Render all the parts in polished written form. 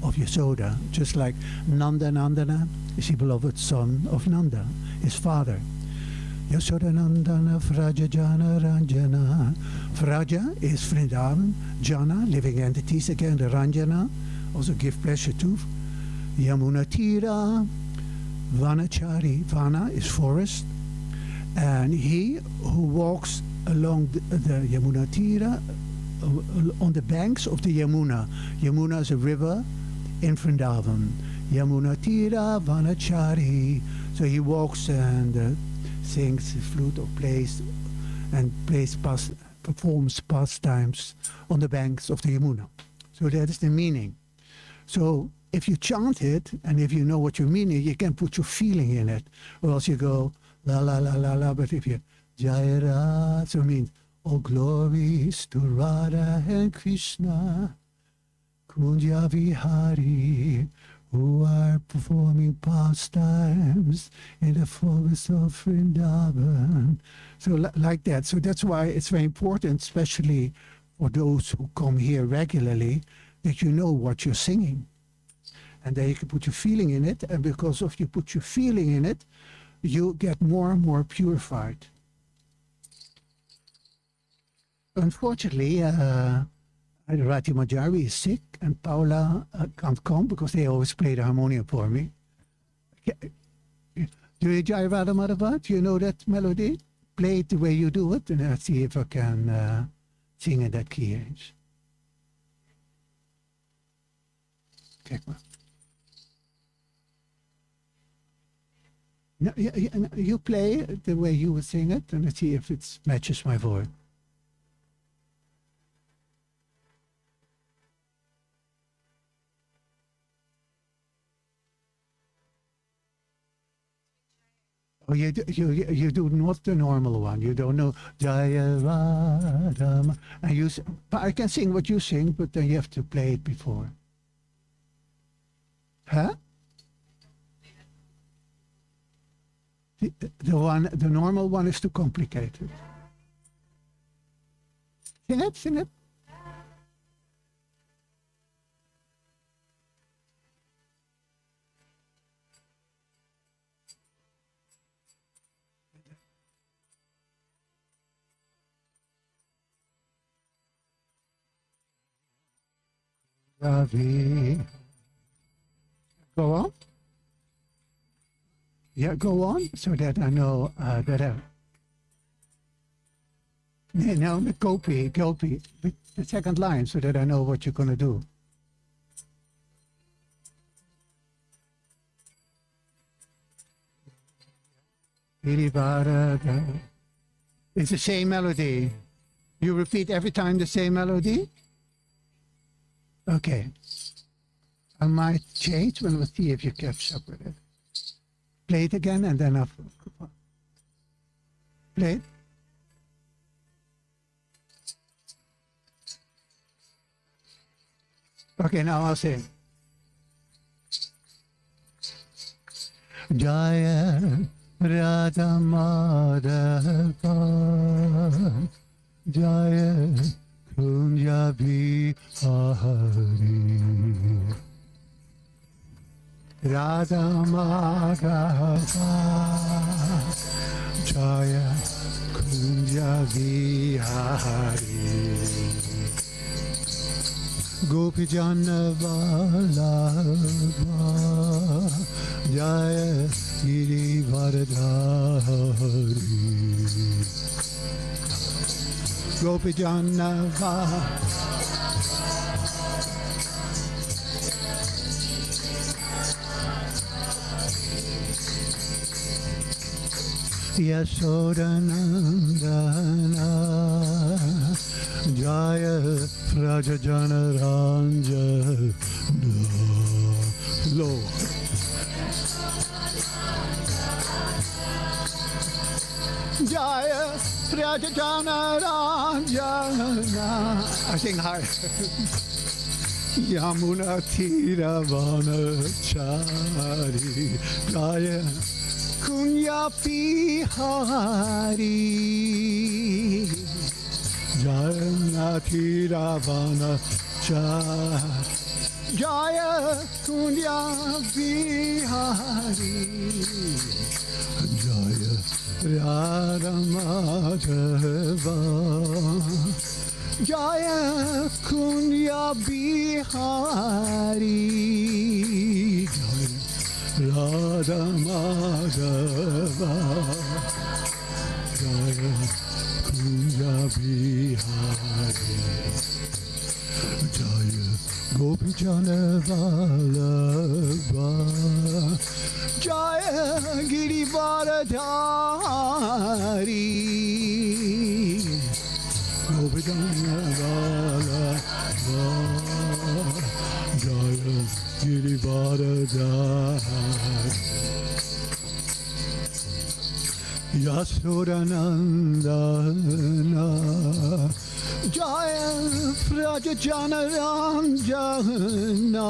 of Yasoda, just like Nanda Nandana is the beloved son of Nanda, his father. Yasoda Nandana Vraja Jana Ranjana. Vraja is Vrindavan, Jana, living entities again, the Ranjana, also give pleasure to. Yamuna Tira, Vanachari, Vana is forest, and he who walks along the Yamuna Tira, on the banks of the Yamuna. Yamuna is a river in Vrindavan. Yamuna Tira Vanachari. So he walks and sings the flute or plays performs pastimes on the banks of the Yamuna. So that is the meaning. So if you chant it and if you know what you're meaning, you can put your feeling in it. Or else you go la la la la la. But if you Jayara, so it means all glories to Radha and Krishna, Kunja Vihari, who are performing pastimes in the forest of Vrindavan. So like that. So that's why it's very important, especially for those who come here regularly, that you know what you're singing. And then you can put your feeling in it. And because of you put your feeling in it, you get more and more purified. Unfortunately, Rati Majari is sick and Paula can't come because they always play the harmonium for me. Do you Jai Radha Madhava? Do you know that melody? Play it the way you do it and I'll see if I can sing in that key range. Kijk maar. No, you play it the way you would sing it and let's see if it matches my voice. Oh, you do not the normal one. You don't know Jaya Radha. And I can sing what you sing, but then you have to play it before. Huh? The normal one is too complicated. Sing it, sing it. Go on. Yeah, go on, so that I know that I... No, the gopi, the second line, so that I know what you're going to do. It's the same melody. You repeat every time the same melody? Okay. I might change, but we'll see if you catch up with it. Play it again and then I'll play it. Okay, now I'll sing. Jaya Radha Madhava Jaya Kunja Vihari Radha Madhava Jaya Kunja Vihari Gopi Jana Vallabha Jaya Giri Varadhari Gopi Jana Yasodanandana Jaya Prajajana Ranjana Low. Jaya Prajajana Ranjana. I sing high. Yamuna Tira Vanachari Jaya Kunya Vihari Jaya Tira Vanachari Jaya Kundya Bihari, Jaya Radha Madhava, Jaya Kundya Bihari, Jaya Radha Madhava, Jaya Kundya Bihari, Jaya Gopi Jana Vallabha, Jaya Girivardhari, Gopi Jana Vallabha, Jaya Girivardhari, Yashodanandana, Jaya Prajajana Ranjana,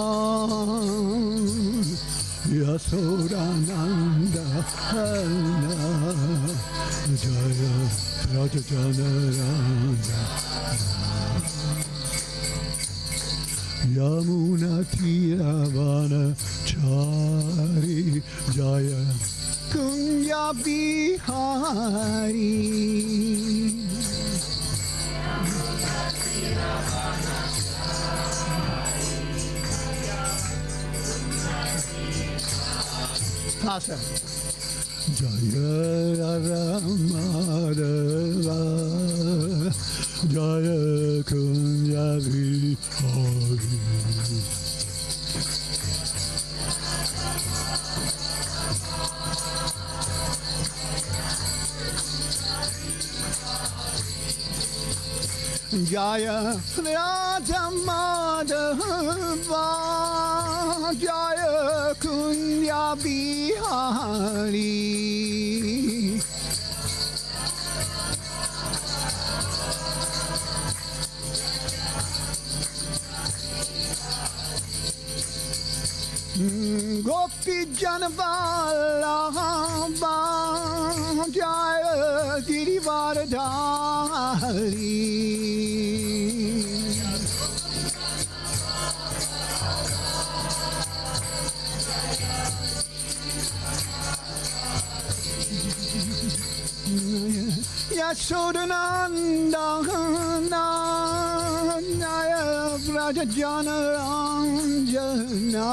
Yashodanandana, Jaya Prajajana Ranjana, Yamuna Tiravana Chari, Jaya Kunya Bihari, Pasa. Jaya Ramadava, Jaya Kunya Bihari, Jaya Radha Madhava, Jaya Kunya Bihari, Gopi Jana Vallabha, Jaya Girivardhari, Yashodanandana, Jaya Prajajana Ranjana,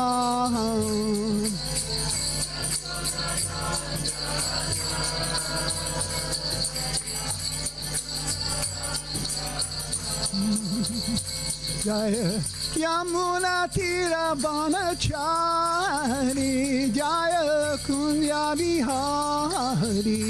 Jaya Yamuna Tiravanachari, Jaya Kunya Bihari,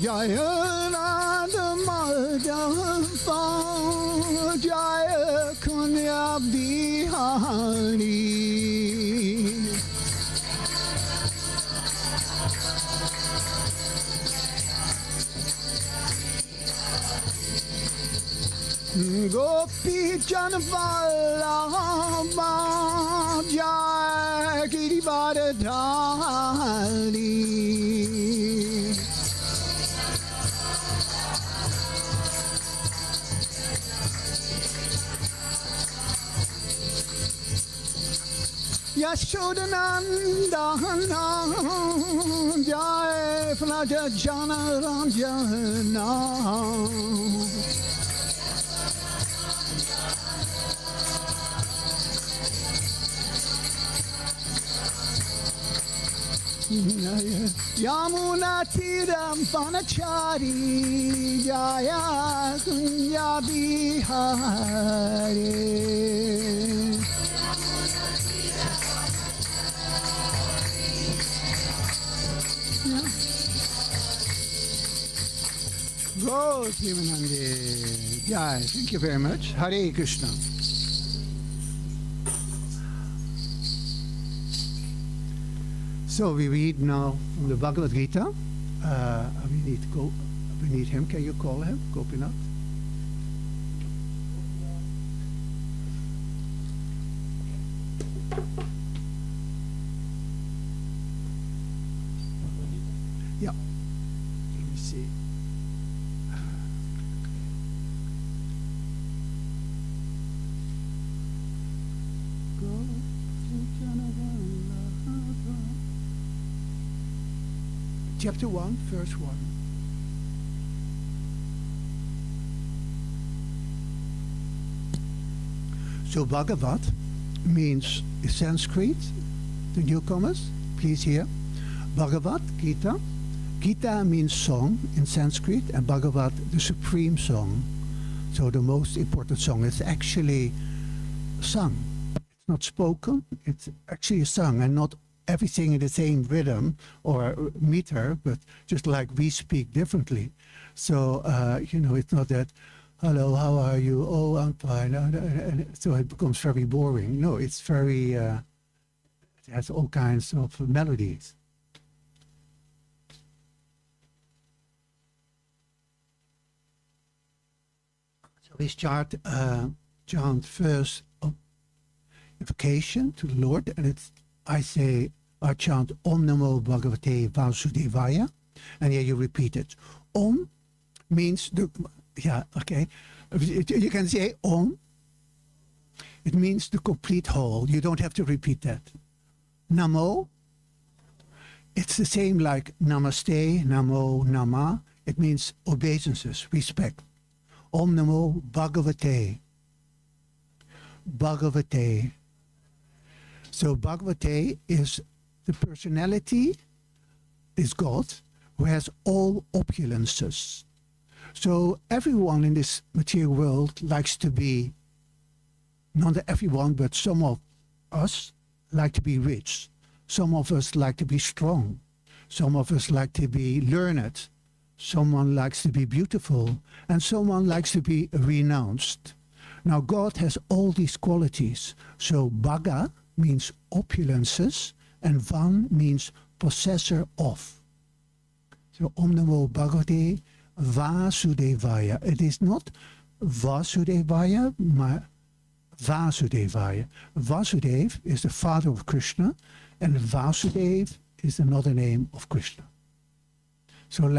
Jaya Radha Madhava, Jaya Kunya Bihari, Gopi Jana Vallabha, Jaya Girivardhari, Yashodanandana, Jaya Prajajana Ranjana, Yamuna Tiravanachari, Jaya Kunya Bihari, Go, Sivanandi. Jai, thank you very much. Hare Krishna. So we read now from the Bhagavad Gita. We need him. Can you call him, Gopinath? see. Chapter 1, verse 1. So Bhagavat means Sanskrit, the newcomers, please hear. Bhagavat, Gita. Gita means song in Sanskrit, and Bhagavat, the supreme song. So the most important song. It's actually sung. It's not spoken, it's actually sung, and not everything in the same rhythm or meter, but just like we speak differently. So, it's not that, hello, how are you? Oh, I'm fine. So it becomes very boring. No, it's very, it has all kinds of melodies. So we chant first invocation to the Lord, and I chant Om Namo Bhagavate Vasudevaya, and here you repeat it. Om means you can say Om. It means the complete whole. You don't have to repeat that. Namo, it's the same like Namaste, Namo, Nama. It means obeisances, respect. Om Namo Bhagavate. Bhagavate. So Bhagavate is the personality, is God, who has all opulences. So everyone in this material world likes to be, not everyone, but some of us like to be rich. Some of us like to be strong. Some of us like to be learned. Someone likes to be beautiful. And someone likes to be renounced. Now God has all these qualities. So Bhaga means opulences, and Van means possessor of. So Om Namo Bhagavate Vasudevaya. It is not Vasudevaya, but Vasudevaya. Vasudev is the father of Krishna, and Vasudev is another name of Krishna. So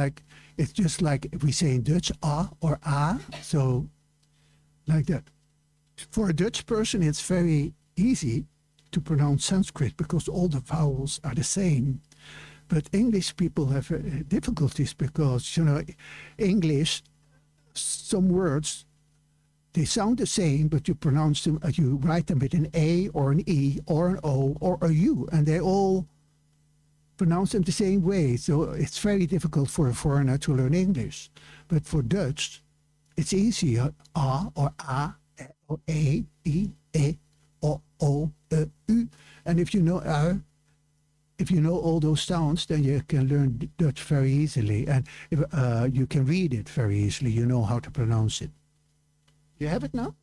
it's just like if we say in Dutch A or A, so like that. For a Dutch person, it's very easy to pronounce Sanskrit because all the vowels are the same. But English people have difficulties because, English, some words, they sound the same, but you pronounce them, you write them with an A or an E or an O or a U, and they all pronounce them the same way. So it's very difficult for a foreigner to learn English. But for Dutch, it's easy. A or A or E, or O, U. And if you know all those sounds, then you can learn Dutch very easily. And you can read it very easily. You know how to pronounce it. You have it now?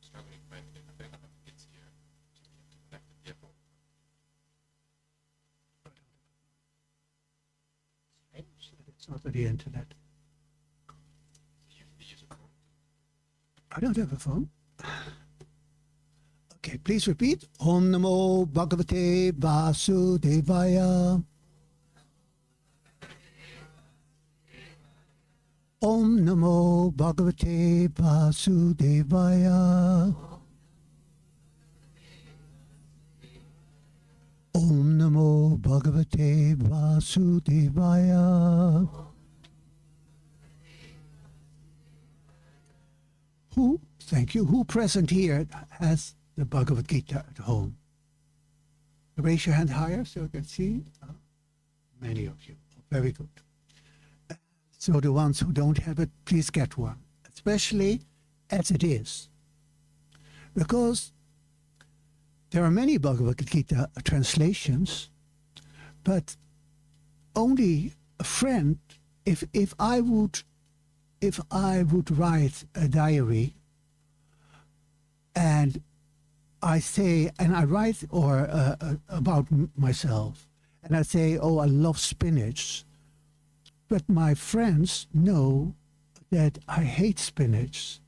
Struggling to find it. I don't have kids here. So you have to connect the earphone. It's not on the internet. You use a phone. I don't have a phone. Okay, please repeat. Om Namo Bhagavate Vasudevaya. Om Namo Bhagavate Vasudevaya. Om Namo Bhagavate Vasudevaya. Thank you. Who present here has the Bhagavad Gita at home? Raise your hand higher so I can see. Many of you. Very good. So the ones who don't have it, please get one. Especially as it is. Because there are many Bhagavad Gita translations, but only a friend, if I would write a diary and I write about myself, and I say, oh, I love spinach, but my friends know that I hate spinach.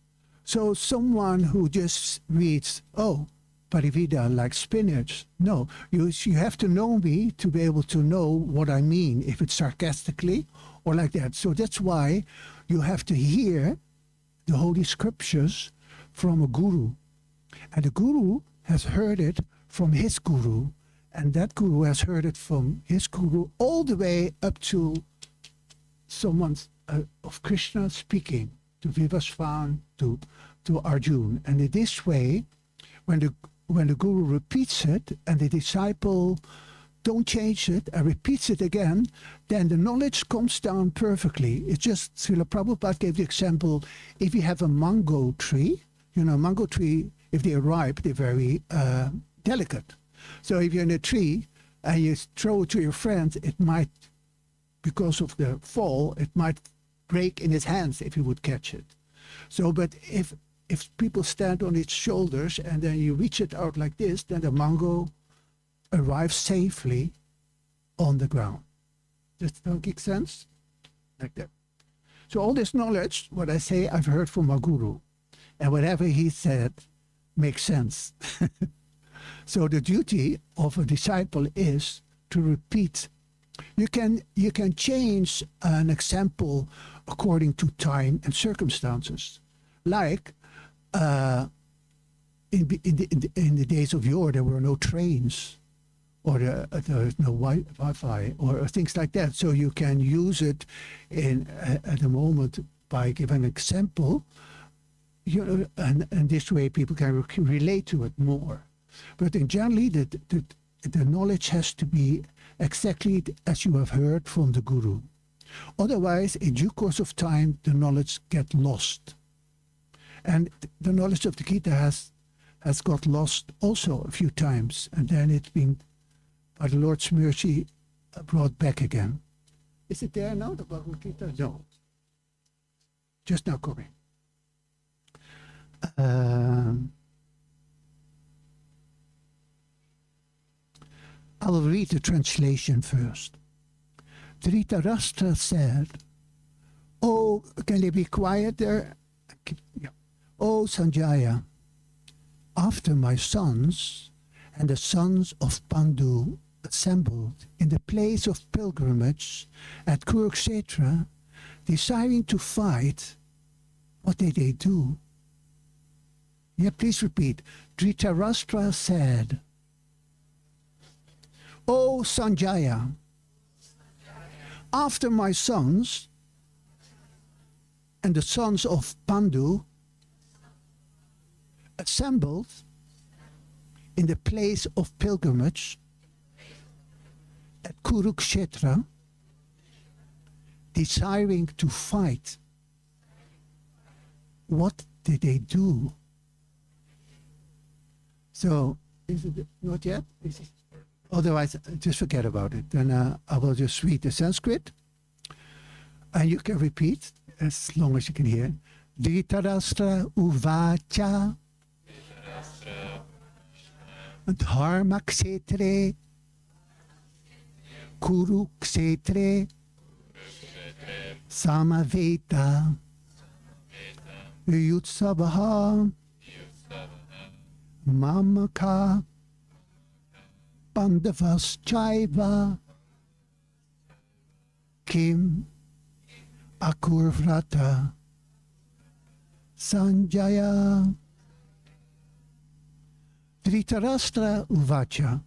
So someone who just reads, oh, Parividha, like spinach. No, you have to know me to be able to know what I mean, if it's sarcastically or like that. So that's why you have to hear the Holy Scriptures from a guru. And the guru has heard it from his guru. And that guru has heard it from his guru all the way up to someone of Krishna speaking to Vivasvan, to Arjuna. And in this way, when the guru repeats it and the disciple don't change it and repeats it again, then the knowledge comes down perfectly. It's just, Srila Prabhupada gave the example, if you have a mango tree, mango tree, if they're ripe, they're very delicate. So if you're in a tree and you throw it to your friend, it might, because of the fall, it might break in his hands if he would catch it. So, but if people stand on its shoulders and then you reach it out like this, then the mango arrives safely on the ground. Does that make sense? Like that. So all this knowledge, what I say, I've heard from my guru. And whatever he said makes sense. So the duty of a disciple is to repeat. You can change an example according to time and circumstances. Like in the days of yore, there were no trains, or there was no Wi-Fi, or things like that. So you can use it at the moment by giving an example. And this way people can relate to it more. But in generally, the knowledge has to be exactly as you have heard from the guru. Otherwise, in due course of time, the knowledge gets lost. And the knowledge of the Gita has got lost also a few times. And then it's been, by the Lord's mercy, brought back again. Is it there now, the Bhagavad Gita? No. Just now coming. I will read the translation first. Dhritarashtra said, "Oh, can they be quiet there? Yeah. Oh, Sanjaya, after my sons and the sons of Pandu assembled in the place of pilgrimage at Kurukshetra, desiring to fight, what did they do?" Yeah, please repeat. Dhritarashtra said, "O Sanjaya, after my sons and the sons of Pandu assembled in the place of pilgrimage at Kurukshetra, desiring to fight, what did they do?" So, is it not yet? Otherwise, just forget about it. Then I will just read the Sanskrit. And you can repeat as long as you can hear. Dhritarashtra uvacha dharma kshetre kurukshetre samaveta yutsavaha mamaka Pandavaschaiva Kim Akurvrata Sanjaya. Dhritarashtra Uvacha.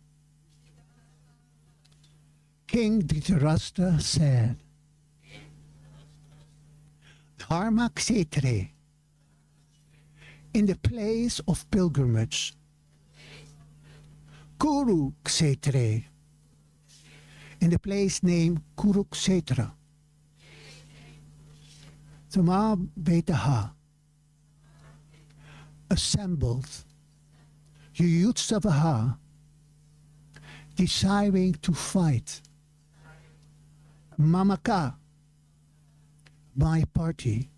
King Dhritarashtra said, Dharma Kshetre, in the place of pilgrimage, Kurukshetra, in the place named Kurukshetra, Samabetaha, assembled, Yuyutsavaha, desiring to fight, Mamaka, my party,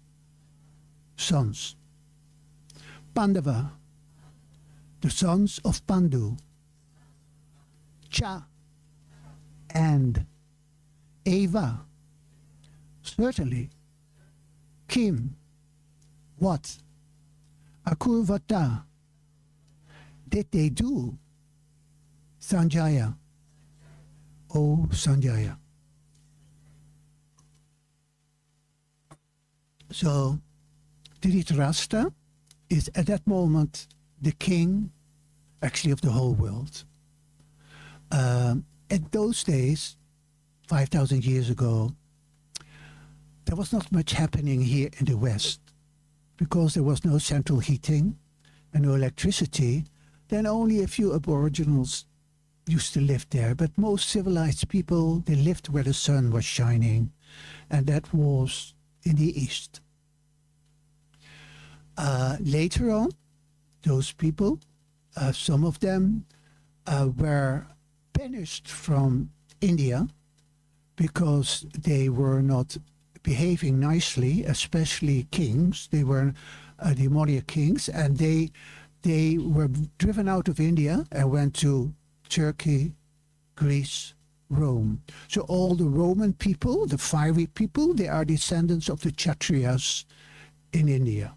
sons, Pandava, the sons of Pandu, Cha, and Eva, certainly, Kim, what, Akurvata, did they do? Sanjaya. Oh, Sanjaya. So, Dhritarashtra is at that moment the king, actually, of the whole world. At those days, 5,000 years ago, there was not much happening here in the West because there was no central heating and no electricity. Then only a few aboriginals used to live there. But most civilized people, they lived where the sun was shining, and that was in the east. Later on, those people, some of them were banished from India because they were not behaving nicely, especially kings. They were demoniac kings, and they were driven out of India and went to Turkey, Greece, Rome. So all the Roman people, the fiery people, they are descendants of the Kshatriyas in India.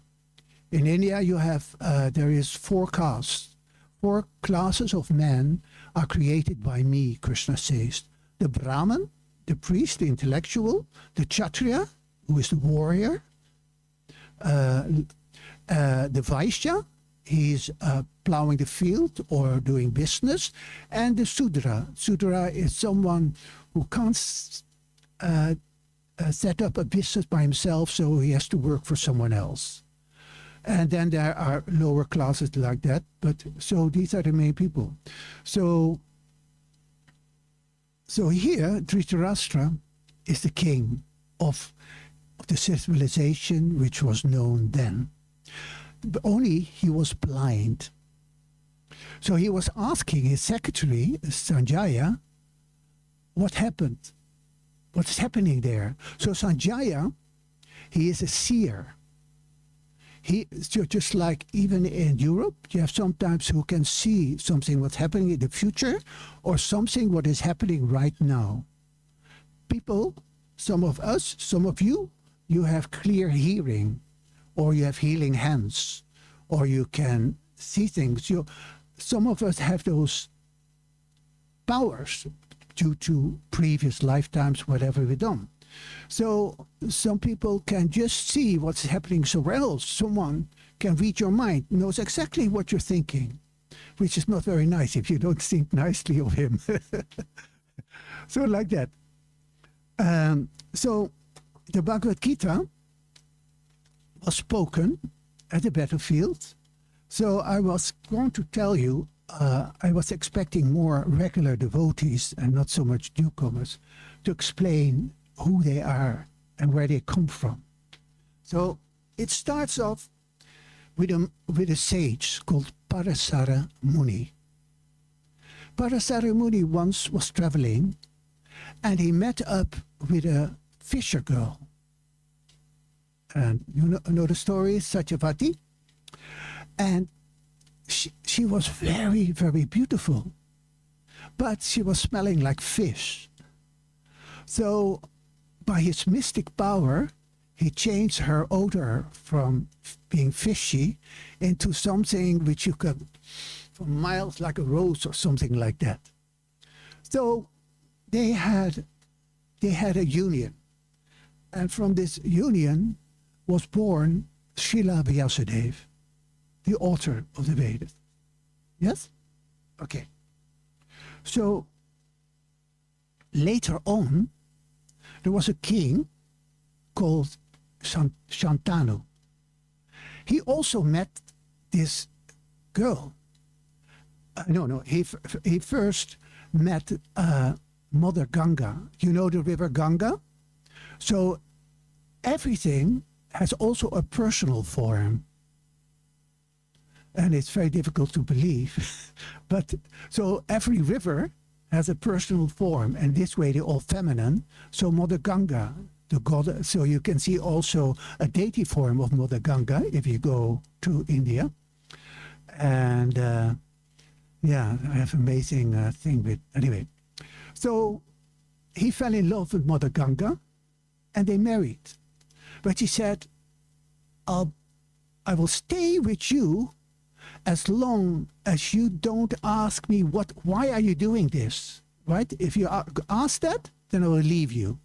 In India, you have there is 4 castes. 4 classes of men are created by me, Krishna says. The Brahman, the priest, the intellectual, the Kshatriya, who is the warrior, the Vaishya, he's plowing the field or doing business, and the Sudra. Sudra is someone who can't set up a business by himself, so he has to work for someone else. And then there are lower classes like that, but so these are the main people. So here, Dhritarashtra is the king of the civilization which was known then. But only he was blind. So he was asking his secretary, Sanjaya, what happened? What's happening there? So Sanjaya, he is a seer. So just like even in Europe, you have sometimes who can see something what's happening in the future or something what is happening right now. People, some of us, some of you, you have clear hearing, or you have healing hands, or you can see things. Some of us have those powers due to previous lifetimes, whatever we've done. So some people can just see what's happening somewhere else. Someone can read your mind, knows exactly what you're thinking, which is not very nice if you don't think nicely of him. So like that. So the Bhagavad Gita was spoken at the battlefield. So I was going to tell you, I was expecting more regular devotees and not so much newcomers to explain who they are and where they come from. So it starts off with a sage called Parasara Muni. Parasara Muni once was traveling and he met up with a fisher girl. And you know the story, Satyavati? And she was very, very beautiful, but she was smelling like fish. So by his mystic power, he changed her odor from being fishy into something which you could, for miles, like a rose or something like that. So they had a union. And from this union was born Srila Vyasadeva, the author of the Vedas. Yes? Okay. So later on, there was a king called Shantanu. He also met this girl. He first met Mother Ganga. You know the river Ganga? So everything has also a personal form. And it's very difficult to believe. But so every river has a personal form, and this way they're all feminine. So Mother Ganga, the goddess, so you can see also a deity form of Mother Ganga if you go to India. And I have amazing thing with, anyway. So he fell in love with Mother Ganga and they married. But he said, I will stay with you, as long as you don't ask me why are you doing this, right? If you ask that, then I will leave you.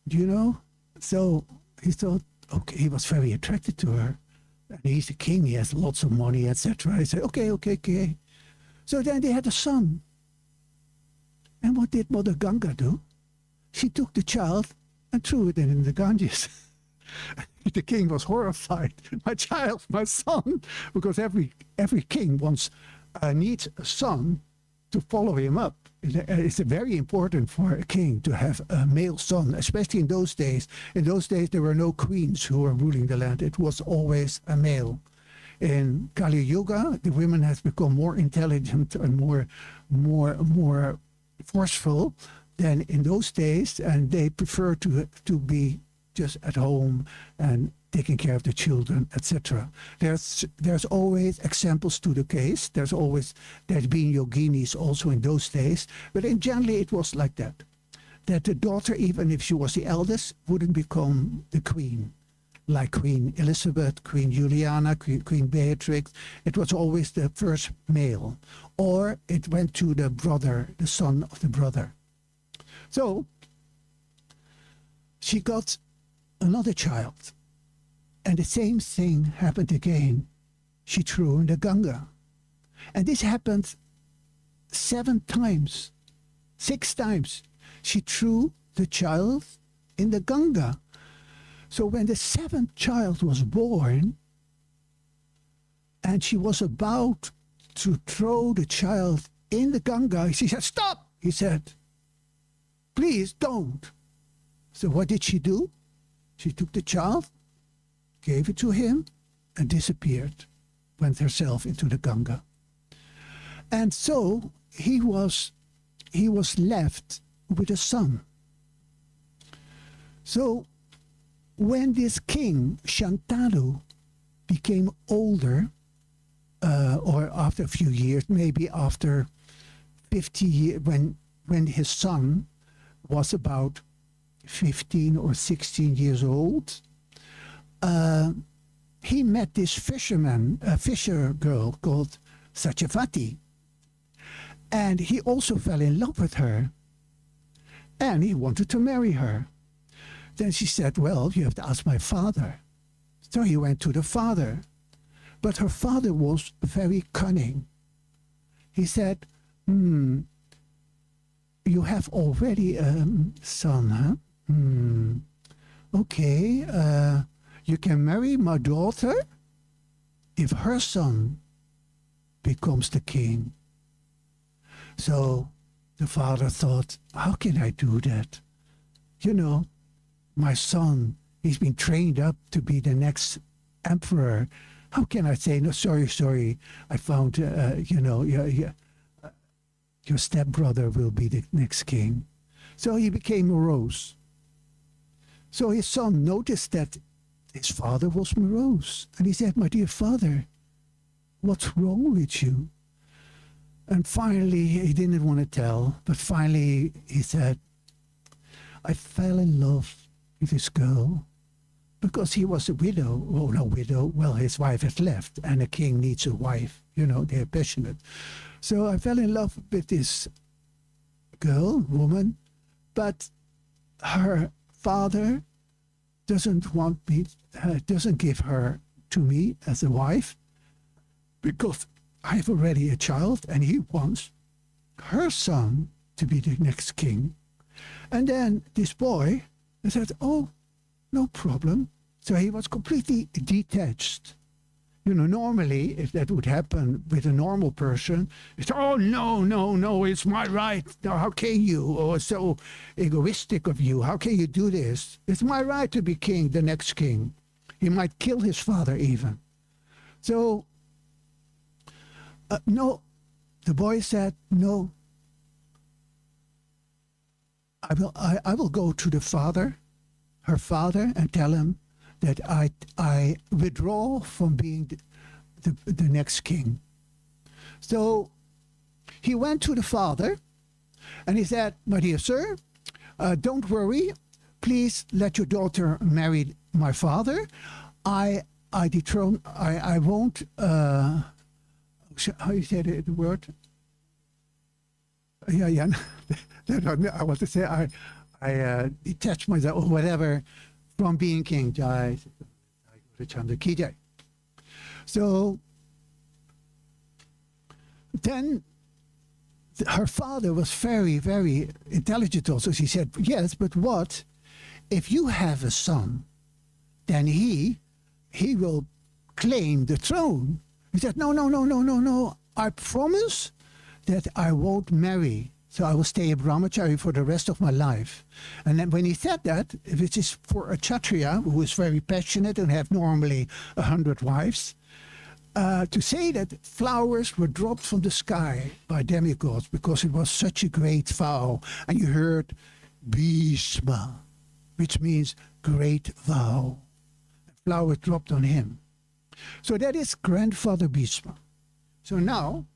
Do you know? So he thought, okay, he was very attracted to her. And he's the king, he has lots of money, etc. He said, okay. So then they had a son. And what did Mother Ganga do? She took the child and threw it in the Ganges. The king was horrified. My child, my son, because every king needs a son to follow him up. It's very important for a king to have a male son, especially in those days. In those days, there were no queens who were ruling the land. It was always a male. In Kali Yuga, the women has become more intelligent and more forceful than in those days, and they prefer to be just at home and taking care of the children, etc. There's always examples to the case. There's been yoginis also in those days, but in generally it was like that. That the daughter, even if she was the eldest, wouldn't become the queen, like Queen Elizabeth, Queen Juliana, Queen Beatrix. It was always the first male, or it went to the brother, the son of the brother. So she got another child. And the same thing happened again. She threw in the Ganga. And this happened 7 times. 6 times. She threw the child in the Ganga. So when the 7th child was born, and she was about to throw the child in the Ganga, she said, "Stop!" He said, "Please don't." So what did she do? She took the child, gave it to him, and disappeared, went herself into the Ganga. And so he was left with a son. So when this king, Shantanu, became older, or after a few years, maybe after 50 years, when his son was about 15 or 16 years old, he met this fisher girl called Satyavati. And he also fell in love with her. And he wanted to marry her. Then she said, "Well, you have to ask my father." So he went to the father. But her father was very cunning. He said, "You have already a son, huh? Okay, you can marry my daughter if her son becomes the king." So the father thought, how can I do that? You know, my son, he's been trained up to be the next emperor. How can I say, "No, sorry, I found, your stepbrother will be the next king"? So he became morose. So his son noticed that his father was morose. And he said, "My dear father, what's wrong with you?" And finally, he didn't want to tell, but finally he said, "I fell in love with this girl because he was a widow." Oh, no, widow. Well, his wife had left, and a king needs a wife. You know, they're passionate. So I fell in love with this woman, but her father doesn't want me, doesn't give her to me as a wife because I have already a child and he wants her son to be the next king. And then this boy said, "Oh, no problem." So he was completely detached. You know, normally, if that would happen with a normal person, it's, "Oh, no, it's my right. Now, how can you? Oh, it's so egoistic of you. How can you do this? It's my right to be king, the next king." He might kill his father even. So, no, the boy said, "No, I will go to the father, her father, and tell him that I withdraw from being the next king." So he went to the father and he said, "My dear sir, don't worry. Please let your daughter marry my father. I I won't, how you say the word? Yeah. I want to say I detach myself or whatever from being king. Jai. So then her father was very, very intelligent also. She said, yes, but what if you have a son, then he will claim the throne. He said, no. I promise that I won't marry. So I will stay a brahmachari for the rest of my life. And then when he said that, which is for a kshatriya who is very passionate and have normally 100 wives, to say that flowers were dropped from the sky by demigods because it was such a great vow. And you heard Bhishma, which means great vow. Flowers dropped on him. So that is grandfather Bhishma. So now,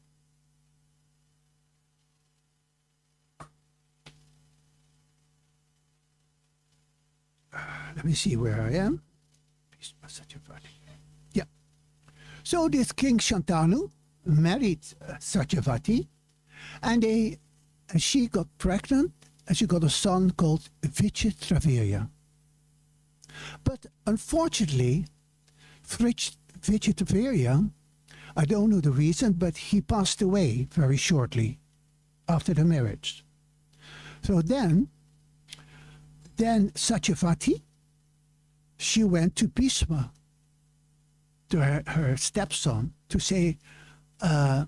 let me see where I am. Yeah. So this King Shantanu married Satyavati, and she got pregnant, and she got a son called Vichitravirya. But unfortunately, Vichitravirya, I don't know the reason, but he passed away very shortly after the marriage. So then Satyavati, she went to Bhishma, to her stepson, to say, I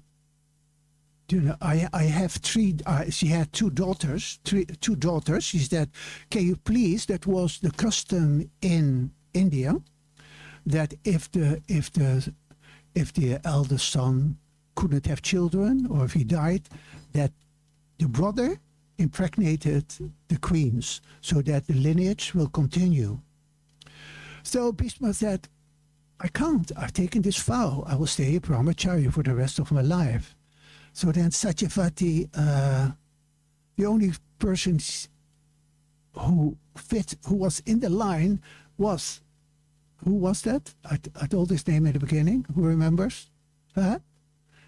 have three. She had two daughters. She said, "Can you please?" That was the custom in India, that if the eldest son couldn't have children, or if he died, that the brother impregnated the queens, so that the lineage will continue. So Bhishma said, "I can't. I've taken this vow. I will stay a brahmachari for the rest of my life." So then Satyavati, the only person who was in the line was, who was that? I told his name at the beginning. Who remembers? Srila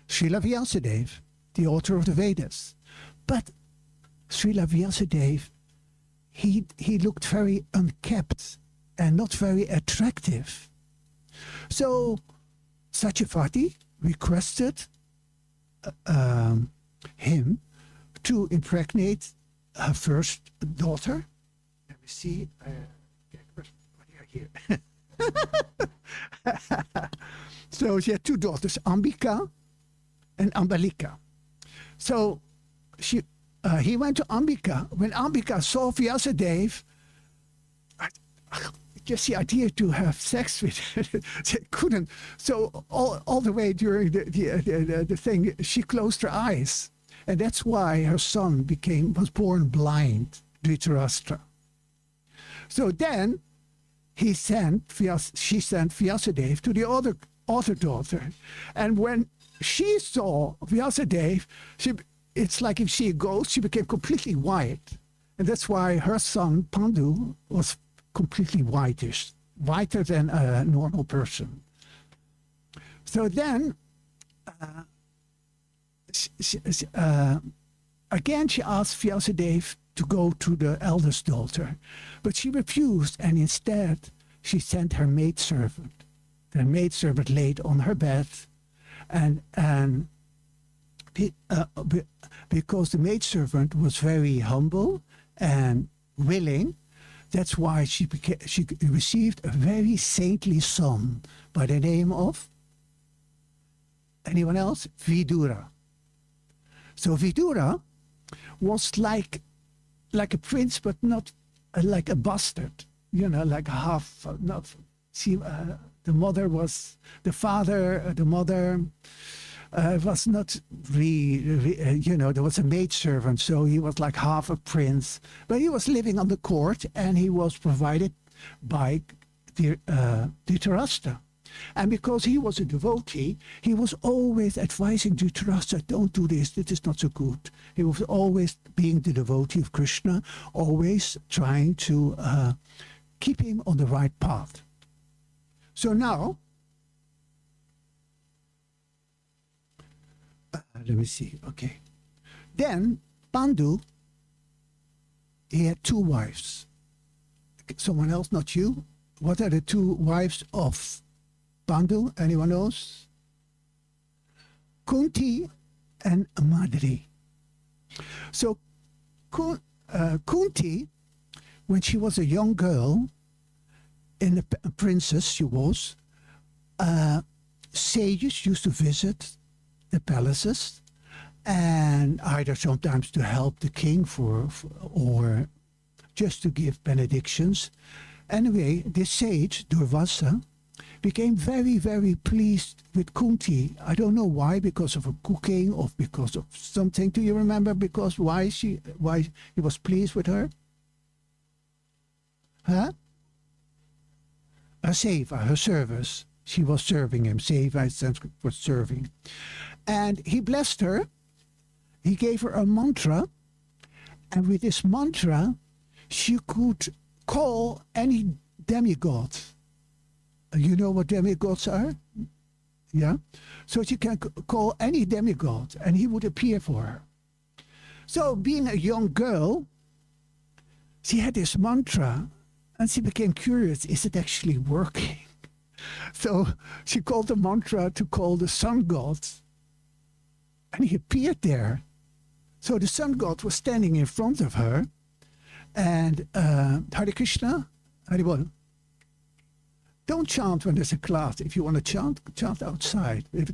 Vyasadeva, the author of the Vedas. But Srila Vyasadeva, he looked very unkempt and not very attractive. So Satyavati requested him to impregnate her first daughter. Let me see. Here. So she had two daughters, Ambika and Ambalika. So he went to Ambika. When Ambika saw Vyasadeva, just the idea to have sex with her, she couldn't. So all the way during the thing, she closed her eyes. And that's why her son was born blind, Dhritarashtra. So then she sent Vyasadeva to the other daughter. And when she saw Vyasadeva, it's like if she a ghost, she became completely white. And that's why her son, Pandu, was completely whitish, whiter than a normal person. So then, again, she asked Vyasadeva to go to the eldest daughter, but she refused, and instead she sent her maidservant. The maidservant laid on her bed, and because the maidservant was very humble and willing, that's why she received a very saintly son by the name of, anyone else? Vidura. So Vidura was like a prince, but not like a bastard. Like half. Not. The mother was the father. The mother was not really. There was a maidservant, so he was like half a prince. But he was living on the court, and he was provided by Dhritarashtra. And because he was a devotee, he was always advising Dhritarashtra, don't do this is not so good. He was always being the devotee of Krishna, always trying to keep him on the right path. So now, Let me see. Okay. Then Pandu, he had two wives. Someone else, not you. What are the two wives of Pandu? Anyone knows? Kunti and Madri. So Kunti, when she was a young girl, a princess she was, sages used to visit the palaces, and either sometimes to help the king or just to give benedictions. Anyway, this sage, Durvasa, became very, very pleased with Kunti. I don't know why, because of her cooking or because of something. Do you remember why he was pleased with her? Huh? Her seva, her service. She was serving him. Seva is Sanskrit for serving. And he blessed her. He gave her a mantra. And with this mantra, she could call any demigod. You know what demigods are? Yeah? So she can call any demigod and he would appear for her. So being a young girl, she had this mantra and she became curious, is it actually working? So she called the mantra to call the sun god and he appeared there. So the sun god was standing in front of her and Hare Krishna, Haribol. Don't chant when there's a class. If you want to chant, chant outside. If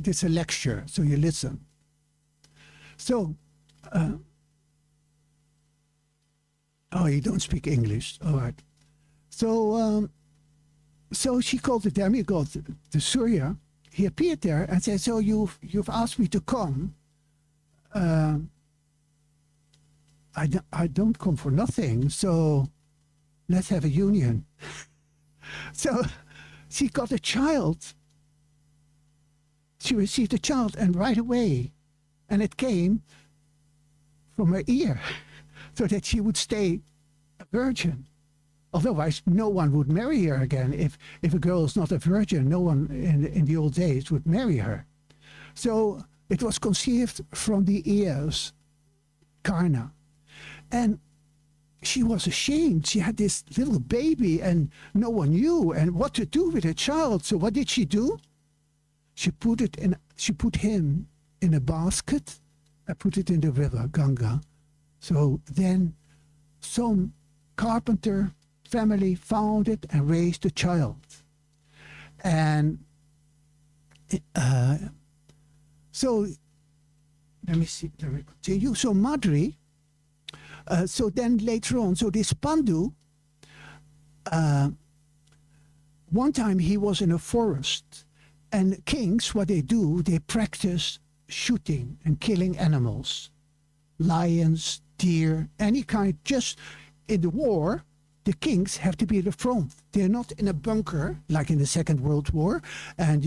it's a lecture, so you listen. So, you don't speak English. All right. So, so she called the demigod, the Surya. He appeared there and said, "So you've asked me to come. I don't come for nothing. So, let's have a union." So she got a child. She received a child and right away. And it came from her ear so that she would stay a virgin. Otherwise, no one would marry her again. If a girl is not a virgin, no one in the old days would marry her. So it was conceived from the ears, Karna. And she was ashamed. She had this little baby and no one knew and what to do with a child. So what did she do? She put him in a basket and put it in the river Ganga. So then some carpenter family found it and raised the child. And so let me continue. So Madri, so then later on, so this Pandu, one time he was in a forest and kings, what they do, they practice shooting and killing animals, lions, deer, any kind. Just in the war, the kings have to be at the front. They're not in a bunker like in the Second World War and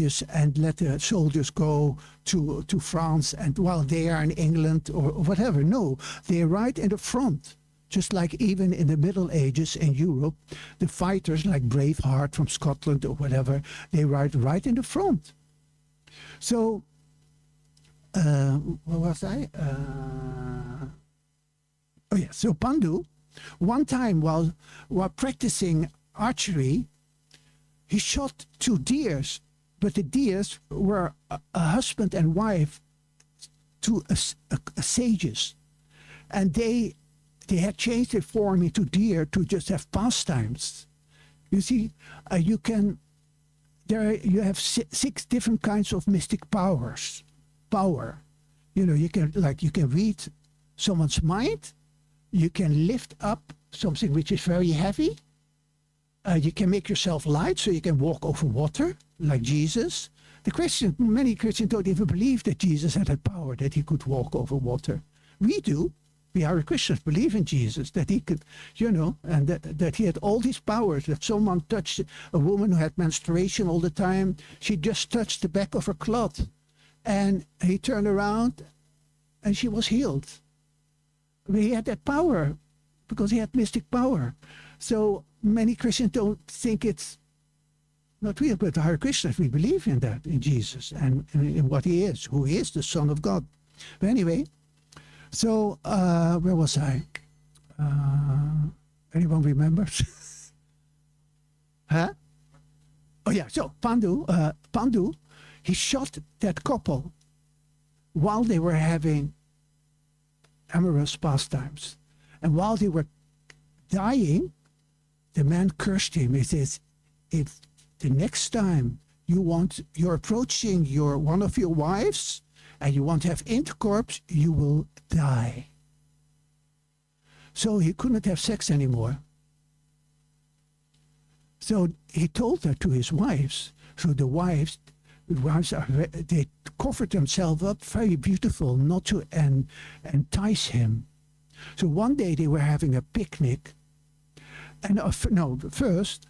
let the soldiers go to France and while they are in England or whatever. No, they're right in the front. Just like even in the Middle Ages in Europe, the fighters like Braveheart from Scotland or whatever, they ride right in the front. So, what was I? So Pandu, one time while practicing archery, he shot 2 deers, but the deers were a husband and wife to a sages, and they had changed their form into deer to just have pastimes. You see, you have 6 different kinds of mystic powers. You know, you can read someone's mind. You can lift up something which is very heavy. You can make yourself light so you can walk over water like Jesus. Many Christians don't even believe that Jesus had that power, that he could walk over water. We do. We are Christians, believe in Jesus, that he could, and that he had all these powers, that someone touched a woman who had menstruation all the time. She just touched the back of her cloth and he turned around and she was healed. He had that power because he had mystic power. So many Christians don't think it's Not we, but the Hare Krishnas, we believe in that, in Jesus, and in what he is, who he is, the Son of God. But anyway, so where was I? Anyone remembers? Huh? Oh yeah, so Pandu, he shot that couple while they were having amorous pastimes. And while they were dying, the man cursed him. He says, if the next time you're approaching one of your wives and you want to have intercourse, you will die. So he couldn't have sex anymore. So he told that to his wives. So the wives they covered themselves up, very beautiful, not to entice him. So one day they were having a picnic, and first,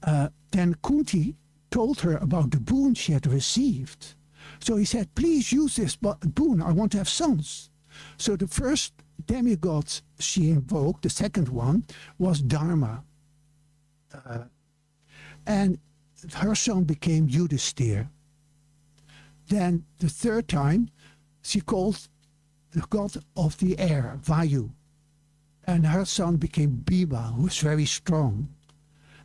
then Kunti told her about the boon she had received. So he said, please use this boon, I want to have sons. So the first demigod she invoked, the second one, was Dharma. And her son became Yudhisthira. Then the third time, she called the god of the air, Vayu. And her son became Bhima, who was very strong.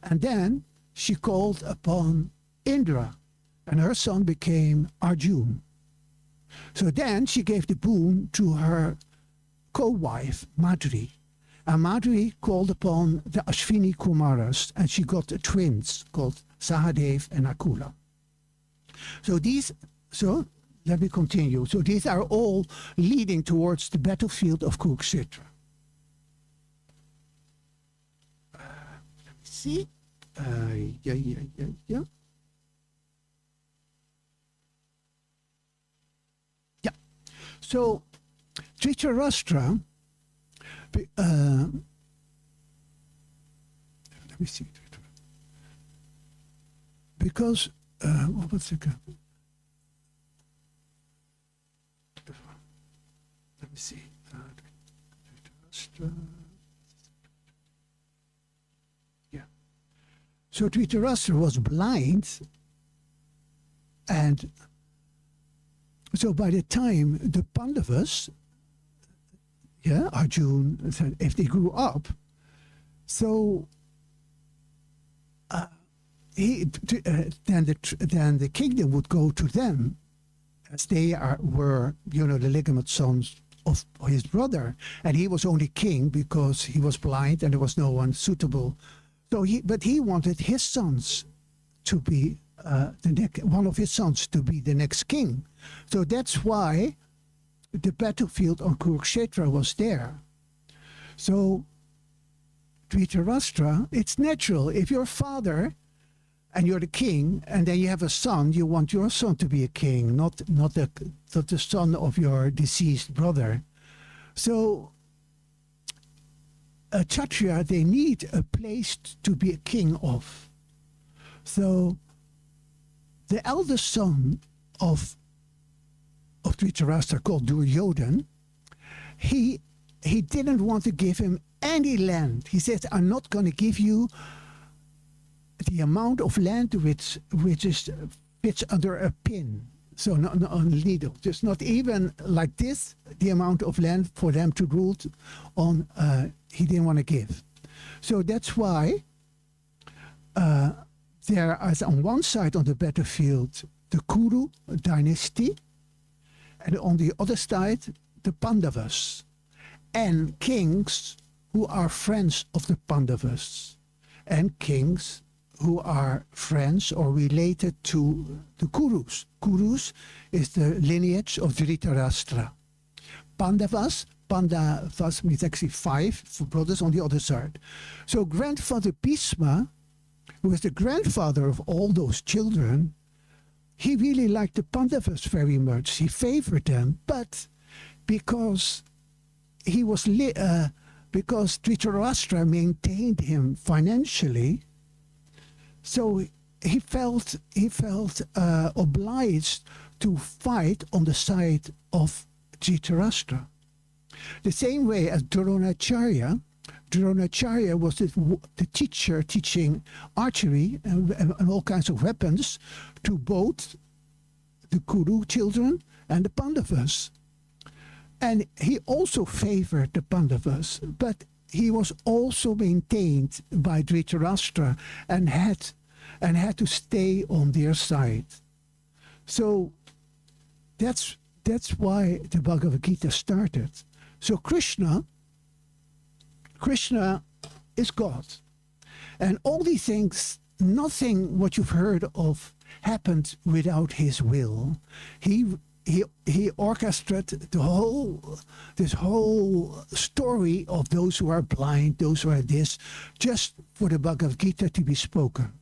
And then she called upon Indra, and her son became Arjun. So then she gave the boon to her co-wife, Madri. And Madri called upon the Ashwini Kumaras, and she got twins called Sahadev and Akula. So let me continue. So these are all leading towards the battlefield of Kurukshetra. Let me see. Yeah. So Dhritarashtra, let me see. Because, what was it? Let me see. Dhritarashtra. Yeah. So Dhritarashtra was blind, and so by the time the Pandavas, Arjun, if they grew up, so then the kingdom would go to them, as they were the legitimate sons of his brother, and he was only king because he was blind and there was no one suitable. So he wanted his sons to be one of his sons to be the next king. So that's why the battlefield on Kurukshetra was there. So Dhritarashtra, it's natural. If you're a father and you're the king, and then you have a son, you want your son to be a king, not the son of your deceased brother. So a Kshatriya, they need a place to be a king of. So the eldest son of Dhritarashtra, called Duryodhan, he didn't want to give him any land. He said, I'm not going to give you the amount of land which fits under a pin. So not a needle. Just not even like this, the amount of land for them to rule on, he didn't want to give. So that's why there is on one side on the battlefield the Kuru dynasty, and on the other side the Pandavas, and kings who are friends of the Pandavas, and kings who are friends or related to the Kurus. Kurus is the lineage of Dhritarashtra. Pandavas means actually 5 brothers on the other side. So grandfather Bhisma, who is the grandfather of all those children, he really liked the Pandavas very much. He favored them, but because because Dhritarashtra maintained him financially, so he felt obliged to fight on the side of Dhritarashtra. The same way as Dronacharya Dronacharya was the teacher teaching archery and all kinds of weapons to both the Kuru children and the Pandavas. And he also favored the Pandavas, but he was also maintained by Dhritarashtra and had to stay on their side. So that's why the Bhagavad Gita started. So Krishna is God. And all these things, nothing what you've heard of happened without his will. He orchestrated this whole story of those who are blind, those who are this, just for the Bhagavad Gita to be spoken.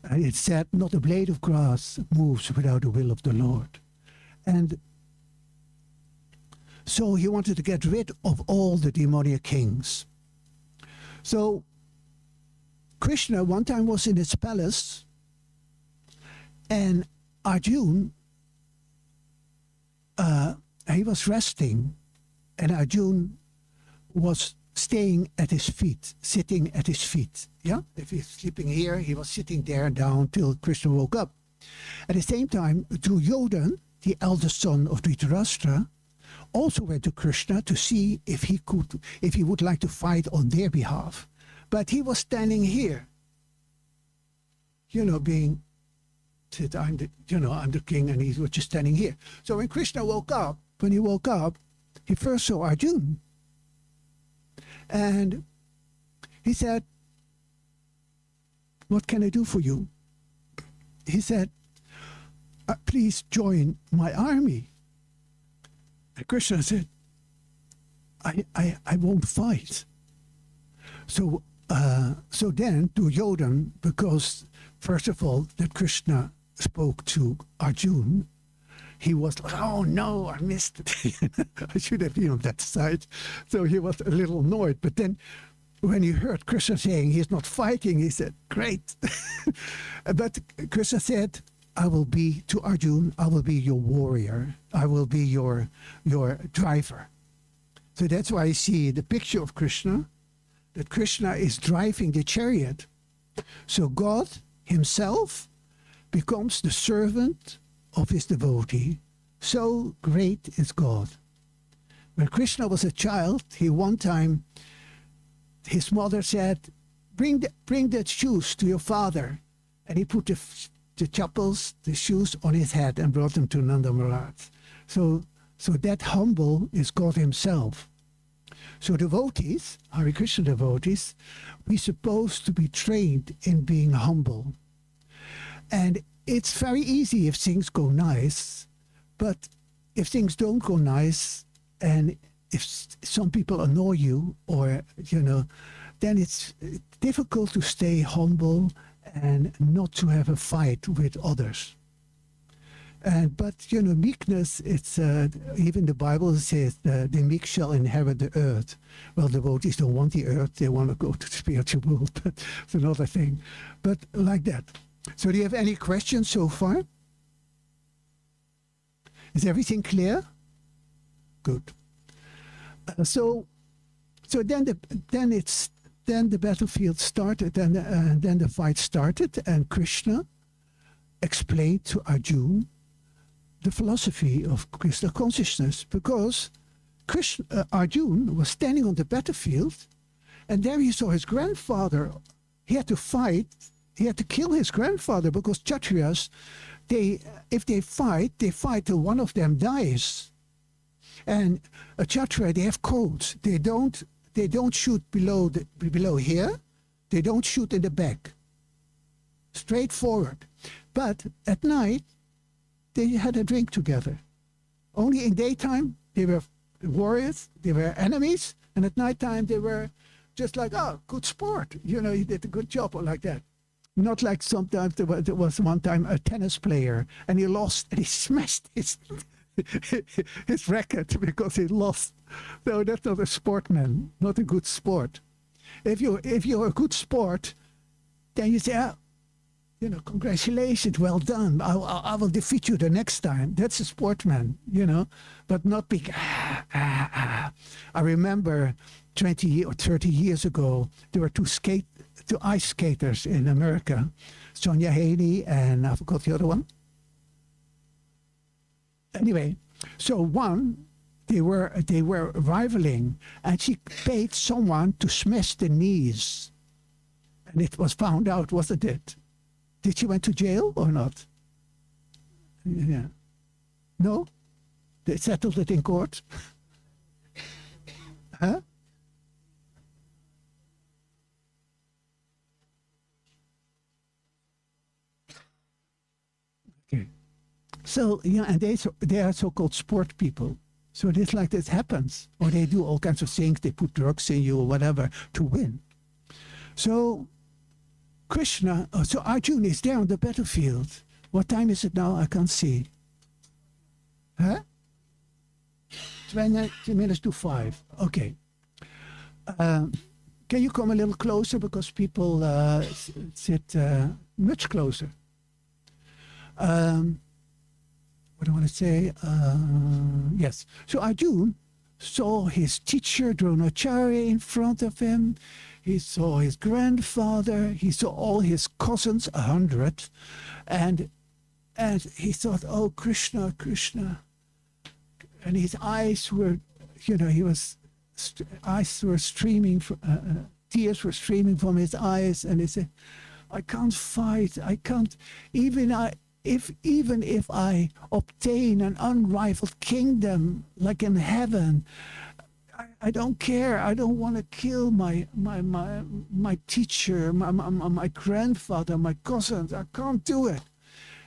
And it said, not a blade of grass moves without the will of the Lord. And so he wanted to get rid of all the demonic kings. So Krishna one time was in his palace, and Arjuna, he was resting, and Arjuna was staying at his feet, sitting at his feet. Yeah, if he's sleeping here, he was sitting there down till Krishna woke up. At the same time, Duryodhana, the eldest son of Dhritarashtra, also went to Krishna to see if he would like to fight on their behalf. But he was standing here, being said, I'm the king, and he was just standing here. So when Krishna woke up, he first saw Arjuna. And he said, what can I do for you? He said, please join my army. And Krishna said, I won't fight. So then Duryodhana, because first of all that Krishna spoke to Arjuna, he was like, oh no, I missed it. I should have been on that side. So he was a little annoyed. But then when he heard Krishna saying he's not fighting, he said, great. But Krishna said, I will be to Arjuna, I will be your warrior. I will be your driver. So that's why I see the picture of Krishna, that Krishna is driving the chariot. So God himself becomes the servant of his devotee. So great is God. When Krishna was a child, one time, his mother said, bring the shoes to your father. And he put the chappals, the shoes on his head and brought them to Nanda Maharaj. So that humble is God himself. So devotees, Hare Krishna devotees, we're supposed to be trained in being humble. And it's very easy if things go nice, but if things don't go nice, and if some people annoy you, or, then it's difficult to stay humble and not to have a fight with others. But meekness, it's even the Bible says the meek shall inherit the earth. Well, devotees don't want the earth, they want to go to the spiritual world. It's another thing. But like that. So do you have any questions so far? Is everything clear? Good. So then the battlefield started, and then the fight started, and Krishna explained to Arjuna the philosophy of Krishna consciousness, because Arjuna was standing on the battlefield, and there he saw his grandfather. He had to fight. He had to kill his grandfather, because Kshatriyas, if they fight till one of them dies. And a Kshatriya, they have codes. They don't shoot below here. They don't shoot in the back. Straightforward. But at night, they had a drink together. Only in daytime, they were warriors, they were enemies, and at nighttime, they were just like, oh, good sport. You did a good job, or like that. Not like sometimes there was one time a tennis player, and he lost, and he smashed his racket because he lost. So that's not a sportman, not a good sport. If you're a good sport, then you say, congratulations, well done. I will defeat you the next time. That's a sportsman, but not big. I remember 20 or 30 years ago, there were two ice skaters in America, Sonia Haley and I forgot the other one. Anyway, so one, they were rivaling, and she paid someone to smash the knees, and it was found out, wasn't it? Did she went to jail or not? Yeah. No? They settled it in court? Huh? Okay. So, and they are so-called sport people. So it's like this happens. Or they do all kinds of things. They put drugs in you or whatever to win. So Krishna, so Arjuna is there on the battlefield. What time is it now? I can't see. Huh? 20 minutes to 5. Okay. Can you come a little closer because people sit much closer? What do I want to say? Yes. So Arjuna saw his teacher Dronacharya in front of him. He saw his grandfather. He saw all his cousins, 100, and he thought, "Oh, Krishna, Krishna," and his eyes were, eyes were streaming, tears were streaming from his eyes, and he said, "I can't fight. I can't even if I obtain an unrivaled kingdom like in heaven." I don't care. I don't want to kill my teacher, my grandfather, my cousins. I can't do it.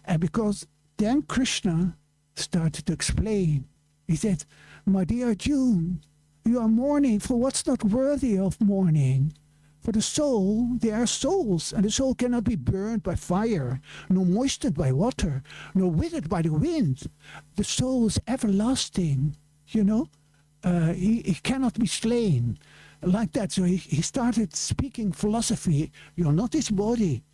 And because then Krishna started to explain. He said, "My dear Arjuna, you are mourning for what's not worthy of mourning. For the soul, there are souls, and the soul cannot be burned by fire, nor moistened by water, nor withered by the wind. The soul is everlasting, he cannot be slain." Like that. So he started speaking philosophy. You're not this body.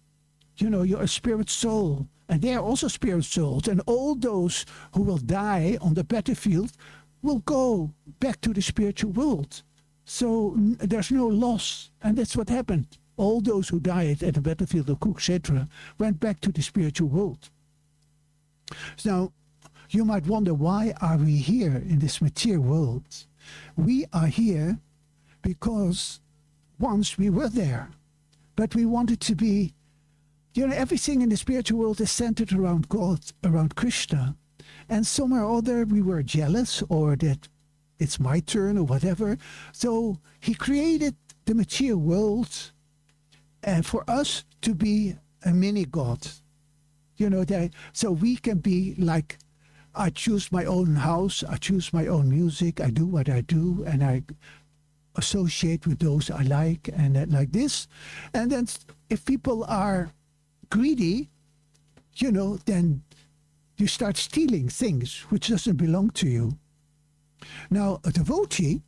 You're a spirit soul. And they are also spirit souls. And all those who will die on the battlefield will go back to the spiritual world. So there's no loss. And that's what happened. All those who died at the battlefield of Kurukshetra went back to the spiritual world. So you might wonder, why are we here in this material world? We are here because once we were there, but we wanted to be, everything in the spiritual world is centered around God, around Krishna. And somewhere or other we were jealous, or that it's my turn or whatever. So he created the material world for us to be a mini God. So we can be like, I choose my own house, I choose my own music, I do what I do, and I associate with those I like, and like this. And then if people are greedy, then you start stealing things which doesn't belong to you. Now, a devotee,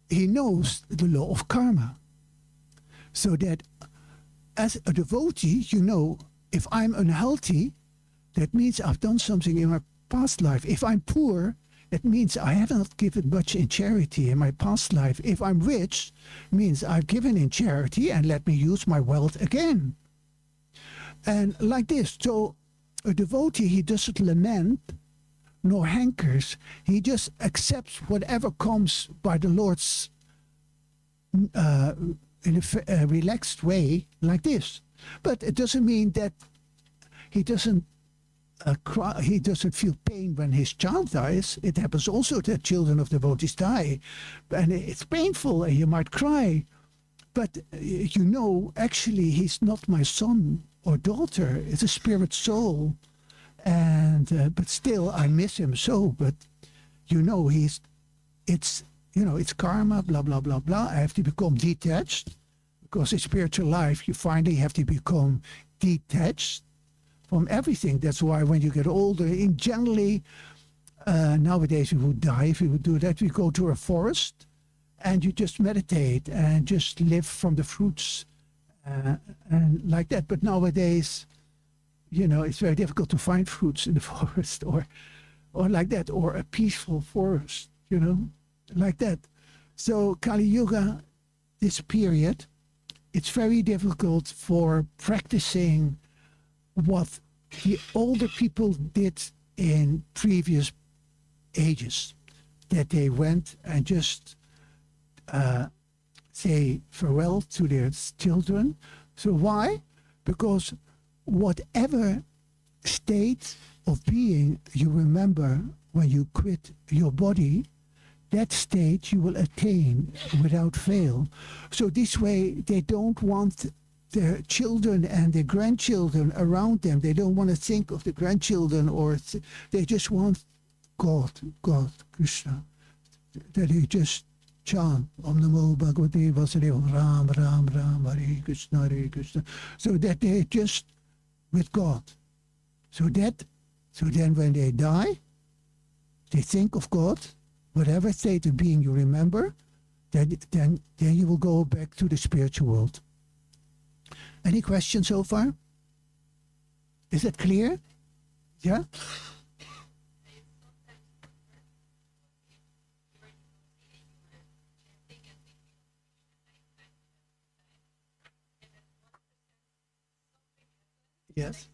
he knows the law of karma. So that as a devotee, if I'm unhealthy, that means I've done something in my past life. If I'm poor, it means I have not given much in charity in my past life. If I'm rich, means I've given in charity, and let me use my wealth again. And like this. So a devotee, he doesn't lament nor hankers. He just accepts whatever comes by the Lord's in a relaxed way, like this. But it doesn't mean that he doesn't cry, he doesn't feel pain when his child dies. It happens also that children of devotees die, and it's painful, and you might cry. But actually, he's not my son or daughter. It's a spirit soul, and but still, I miss him so. But it's karma. Blah blah blah blah. I have to become detached, because in spiritual life, you finally have to become detached from everything. That's why when you get older, generally, nowadays we would die if we would do that. We go to a forest and you just meditate and just live from the fruits and like that. But nowadays, it's very difficult to find fruits in the forest or like that, or a peaceful forest, like that. So Kali Yuga, this period, it's very difficult for practicing what the older people did in previous ages, that they went and just say farewell to their children. So why? Because whatever state of being you remember when you quit your body, that state you will attain without fail. So this way they don't want their children and their grandchildren around them. They don't want to think of the grandchildren, they just want God, Krishna. That they just chant Om Namo Bhagavate Vasudevaya Ram Ram Ram Hare Krishna Hare Krishna. So that they just with God. So then when they die, they think of God, whatever state of being you remember, then you will go back to the spiritual world. Any questions so far? Is it clear? Yeah? Yes.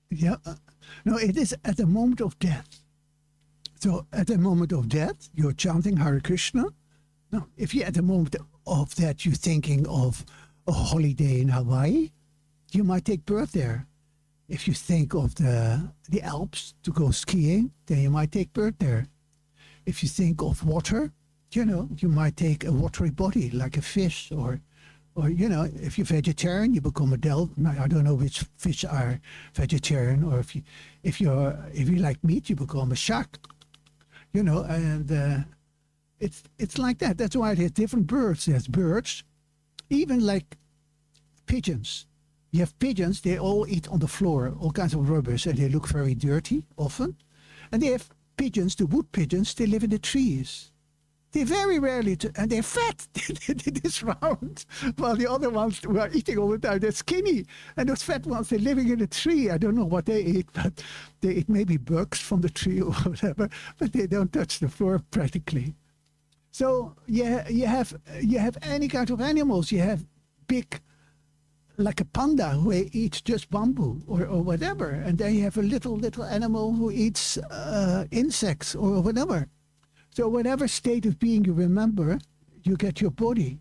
Yeah. No, it is at the moment of death. So at the moment of death, you're chanting Hare Krishna. No, if you're at the moment of that, you're thinking of a holiday in Hawaii, you might take birth there. If you think of the Alps to go skiing, then you might take birth there. If you think of water, you might take a watery body like a fish, or if you're vegetarian, you become a delphin. I don't know which fish are vegetarian, or if you like meat, you become a shark. And it's like that. That's why there's different birds. There's birds, even like pigeons. You have pigeons, they all eat on the floor, all kinds of rubbish, and they look very dirty often. And they have pigeons, the wood pigeons, they live in the trees. They very rarely, and they're fat, they're this round, while the other ones who are eating all the time, they're skinny. And those fat ones, they're living in a tree. I don't know what they eat, but they eat maybe bugs from the tree or whatever, but they don't touch the floor practically. So yeah, you have any kind of animals. You have big, like a panda who eats just bamboo or whatever. And then you have a little animal who eats insects or whatever. So whatever state of being you remember, you get your body.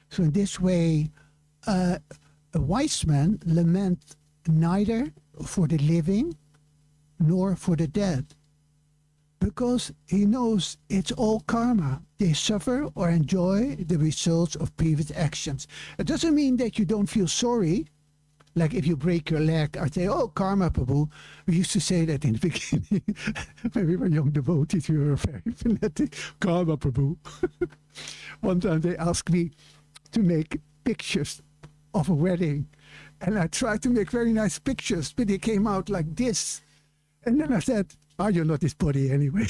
So in this way, a wise man laments neither for the living nor for the dead, because he knows it's all karma. They suffer or enjoy the results of previous actions. It doesn't mean that you don't feel sorry. Like if you break your leg, I say, oh, karma, Prabhu. We used to say that in the beginning. When we were young devotees, we were very fanatic. Karma, Prabhu. One time they asked me to make pictures of a wedding. And I tried to make very nice pictures, but they came out like this. And then I said, oh, you're not this body anyway.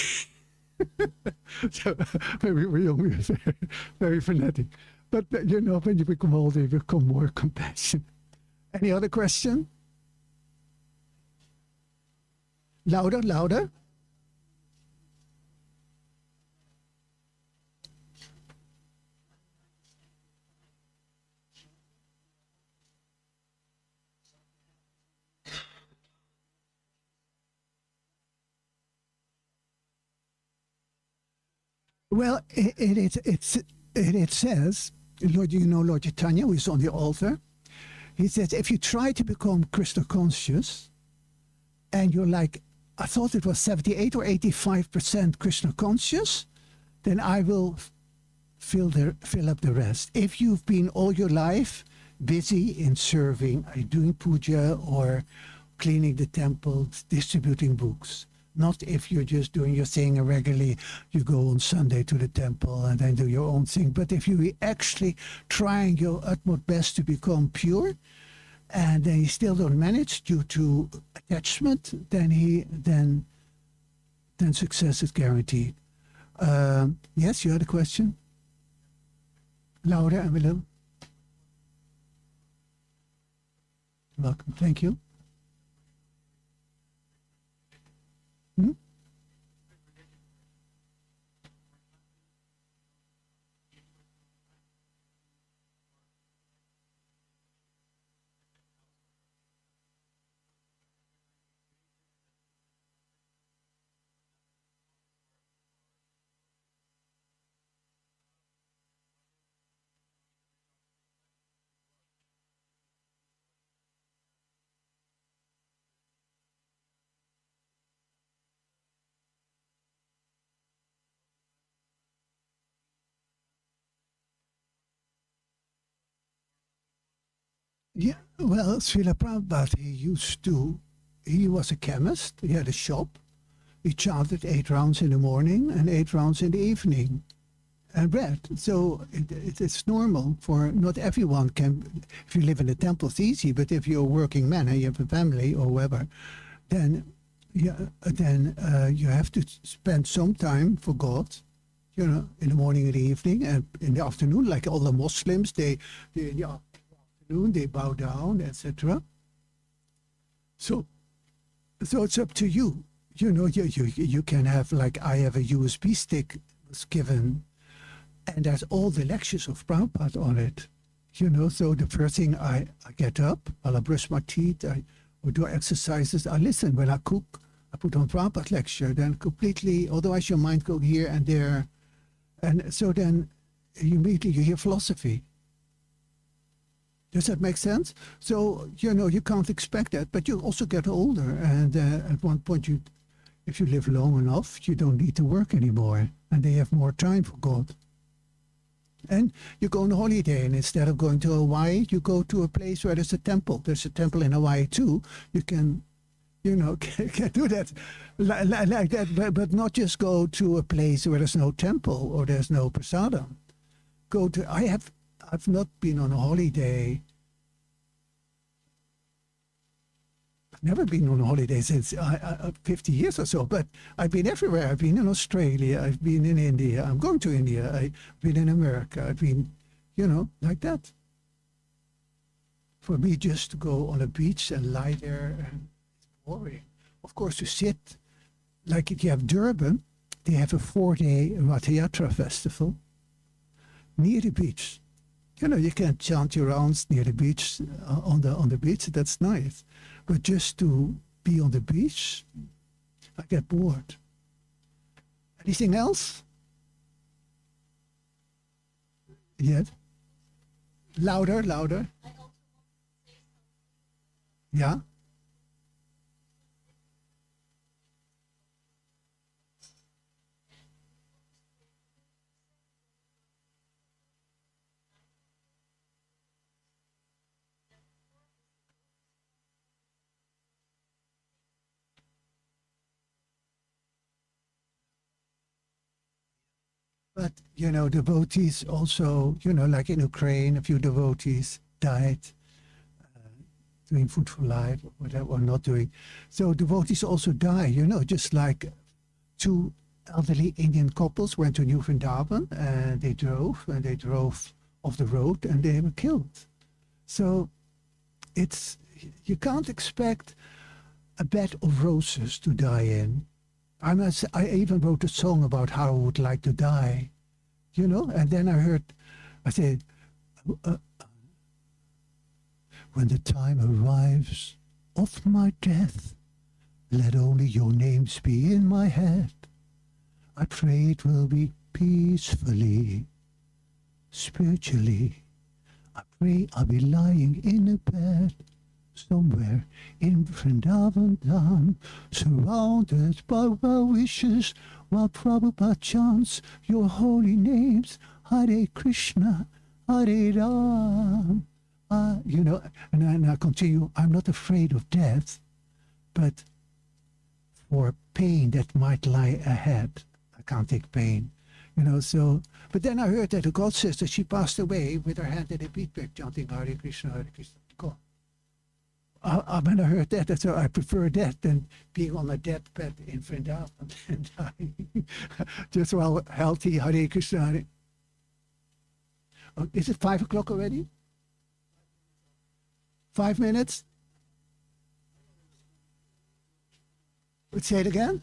So when we were young, we were very, very fanatic. But, when you become older, you become more compassionate. Any other question? Louder, louder. Well, it says, Lord Chaitanya, who is on the altar, he says, if you try to become Krishna conscious, and you're like, I thought it was 78 or 85% Krishna conscious, then I will fill up the rest. If you've been all your life busy in serving, doing puja or cleaning the temple, distributing books, not if you're just doing your thing and regularly you go on Sunday to the temple and then do your own thing, but if you're actually trying your utmost best to become pure, and then he still don't manage due to attachment, then success is guaranteed. Yes, you had a question? Laura and Willem. Welcome. Thank you. Hmm? Yeah, well, Srila Prabhupada, he was a chemist, he had a shop, he chanted 8 rounds in the morning and 8 rounds in the evening and read. So it's normal for not everyone can, if you live in a temple, it's easy, but if you're a working man and you have a family or whatever, then you have to spend some time for God, in the morning and the evening and in the afternoon, like all the Muslims, they in the afternoon, they bow down, etc. So it's up to you. You can have, like, I have a USB stick was given, and there's all the lectures of Prabhupada on it. So the first thing I get up, while I brush my teeth, or do exercises, I listen. When I cook, I put on Prabhupada lecture, then completely, otherwise your mind go here and there. And so then immediately you hear philosophy. Does that make sense? So, you can't expect that, but you also get older. And at one point, if you live long enough, you don't need to work anymore. And they have more time for God. And you go on holiday, and instead of going to Hawaii, you go to a place where there's a temple. There's a temple in Hawaii too. You can, can do that like that, but not just go to a place where there's no temple or there's no prasadam. I've not been on a holiday. I've never been on a holiday since 50 years or so, but I've been everywhere. I've been in Australia. I've been in India. I'm going to India. I've been in America. I've been, like that. For me, just to go on a beach and lie there, and it's boring. Of course, to sit, like if you have Durban, they have a 4-day Rath Yatra festival near the beach. You can chant your rounds near the beach, on the beach. That's nice. But just to be on the beach, I get bored. Anything else? Yet? Louder. Yeah? But, devotees also, like in Ukraine, a few devotees died doing Food for Life or whatever, or not doing. So devotees also die, just like 2 elderly Indian couples went to New Vrindavan and they drove off the road and they were killed. So you can't expect a bed of roses to die in. I even wrote a song about how I would like to die, and then I said, when the time arrives of my death, let only your names be in my head. I pray it will be peacefully, spiritually. I pray I'll be lying in a bed somewhere in Vrindavan Dham, surrounded by well wishes, while Prabhupada chants your holy names, Hare Krishna, Hare Ram. And I continue, I'm not afraid of death, but for pain that might lie ahead, I can't take pain. But then I heard that a god sister, she passed away with her hand in a bead bag, chanting Hare Krishna, Hare Krishna. Go. When I heard that, so I prefer that than being on a deathbed in Vrindavan and dying. Just well, healthy, Hare Krishna. Oh, is it 5 o'clock already? 5 minutes? Say it again?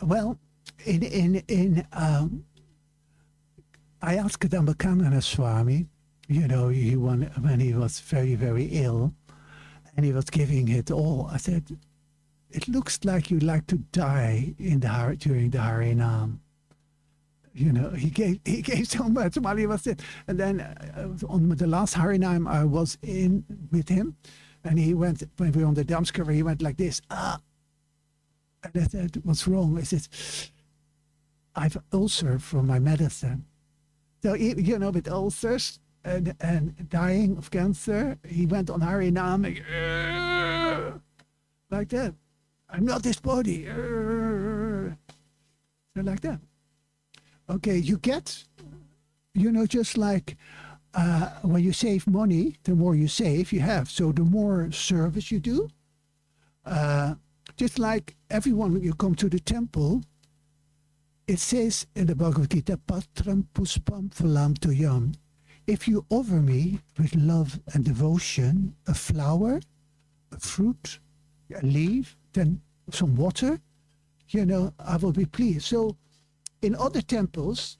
Well, in I asked Kadambakanana Swami, when he was very, very ill, and he was giving it all. I said, it looks like you like to die during the Harinam. He gave so much while he was there. And then on the last Harinam I was in with him, and he went, when we were on the Damskar, he went like this, And I said, what's wrong? I said, I've ulcer from my medicine. So, with ulcers and dying of cancer, he went on Harinam like that. I'm not this body. So like that. Okay, you get, just like when you save money, the more you save, you have. So the more service you do, just like everyone, when you come to the temple, it says in the Bhagavad Gita, Patram Puspam Phalam Toyam. If you offer me with love and devotion a flower, a fruit, a leaf, then some water, I will be pleased. So in other temples,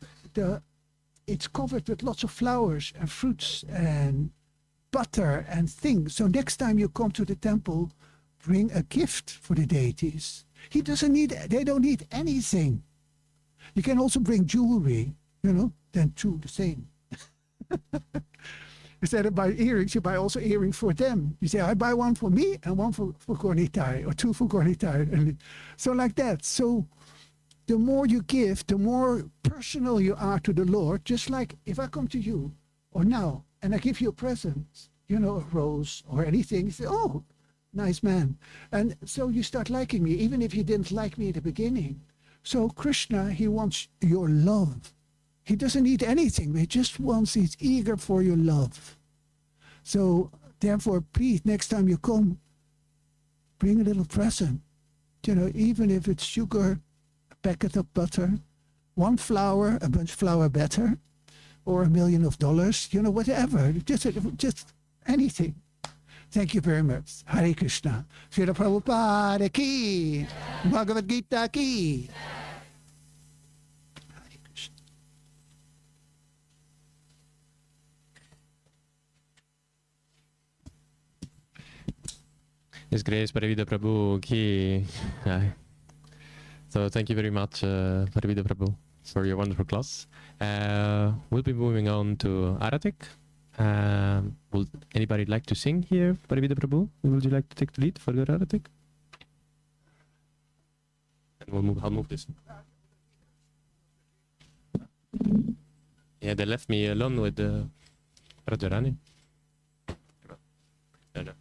it's covered with lots of flowers and fruits and butter and things. So next time you come to the temple, bring a gift for the deities. They don't need anything. You can also bring jewelry, then two the same. Instead of buy earrings, you buy also earrings for them. You say, I buy one for me and one for Gornitai, or two for Gornitai. And so like that. So the more you give, the more personal you are to the Lord. Just like if I come to you, or now, and I give you a present, a rose or anything, you say, oh, nice man. And so you start liking me, even if you didn't like me at the beginning. So Krishna, he wants your love. He doesn't need anything. He's eager for your love. So therefore, please, next time you come, bring a little present. Even if it's sugar, a packet of butter, one flower, a bunch of flour better, or $1 million, whatever. Just anything. Thank you very much. Hare Krishna. Srila Prabhupada ki. Bhagavad Gita ki. Hare Krishna. His Grace Parividha Prabhu ki. So thank you very much, Parividha Prabhu, for your wonderful class. We'll be moving on to Aratik. Would anybody like to sing here, Parividha Prabhu? Would you like to take the lead for your Aratik? And I'll move this. Yeah, they left me alone with Radharani. No.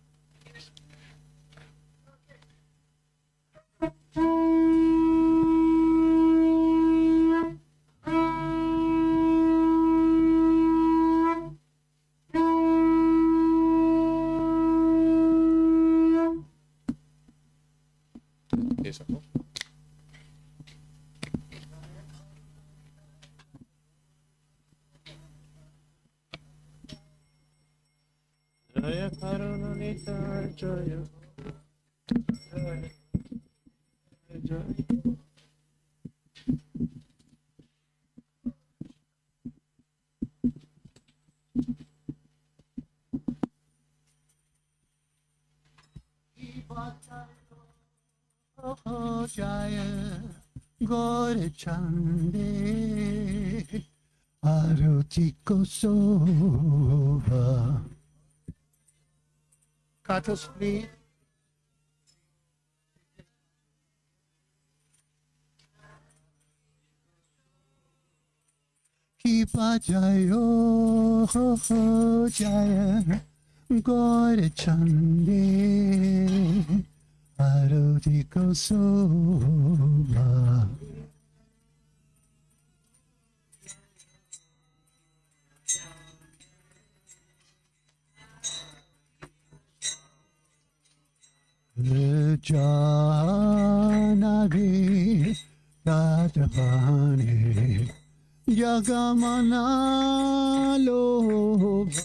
Yes, of course. Jaya Karunanita Jaya Jaya Jaya. Jaya Gore Chande Aarti Kosova. Katos, please. Kipa Jayo Jaya Gore Chande Aarti Kosova. Janavi Tatapani Jagamana Lobha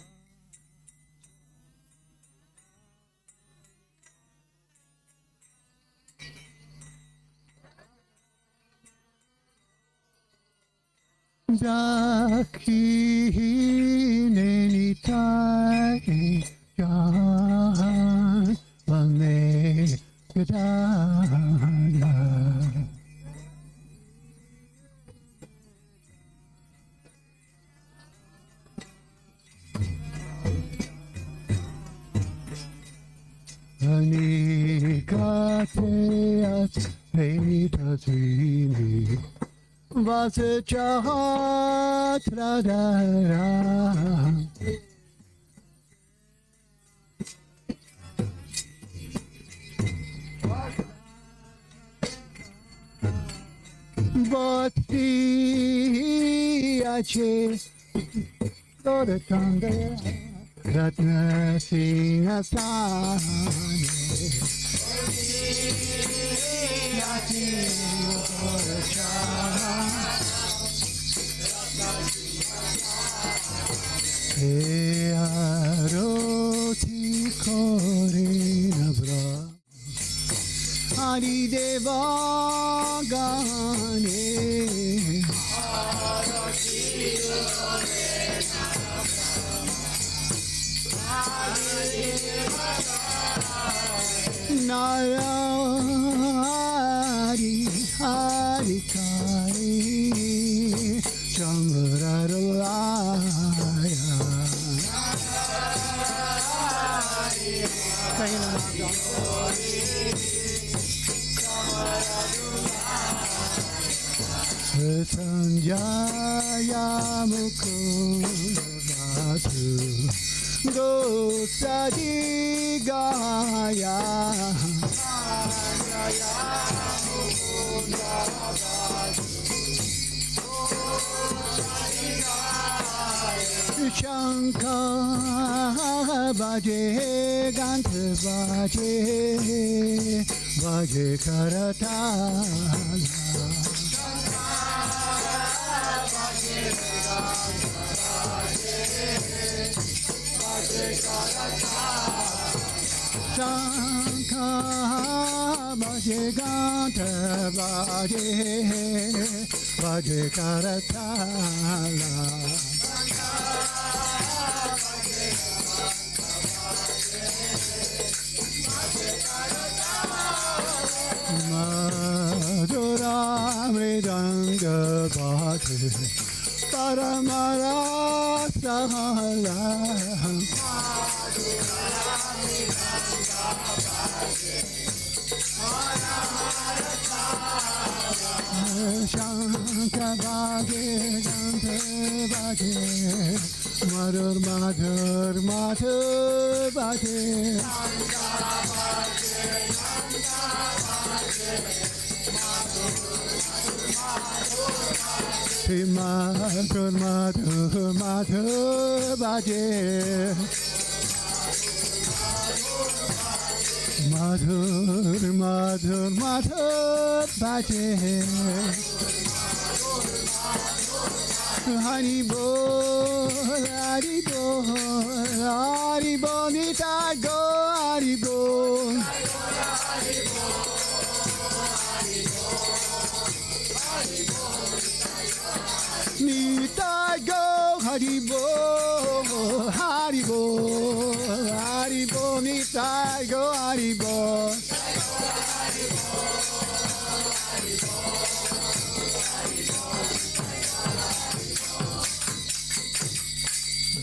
Zakhi Nenitai Jahan Vane Gadana Anikate At Vedatini Vasachahadradara Bhakti Ache Dodatanga Ratna Singhasane Aroti Korina Bra Hari Deva Gane Narari Hari Kari Chamraralaya Sanjaya Mukundavatu Gosadi Gaya Shankar Bhaje Gantha Bhaje Bhaje Karatala Shankar Bhaje Gantha Bhaje Bhaje Karatala Madhura Mridanga Bhate Paramara Sahala Shankar Bhaje Gantha Bhaje Madhur Madhur Madhur Bhaje Madhur Madhur Madhur Bhaje Madhur Madhur Madhur Bhaje Hari Bol Hari Bol Hari Bol Nitai Go Hari Bol Nitai Go Hari Bol Hari Bol Hari Bol Nitai Go Hari Bol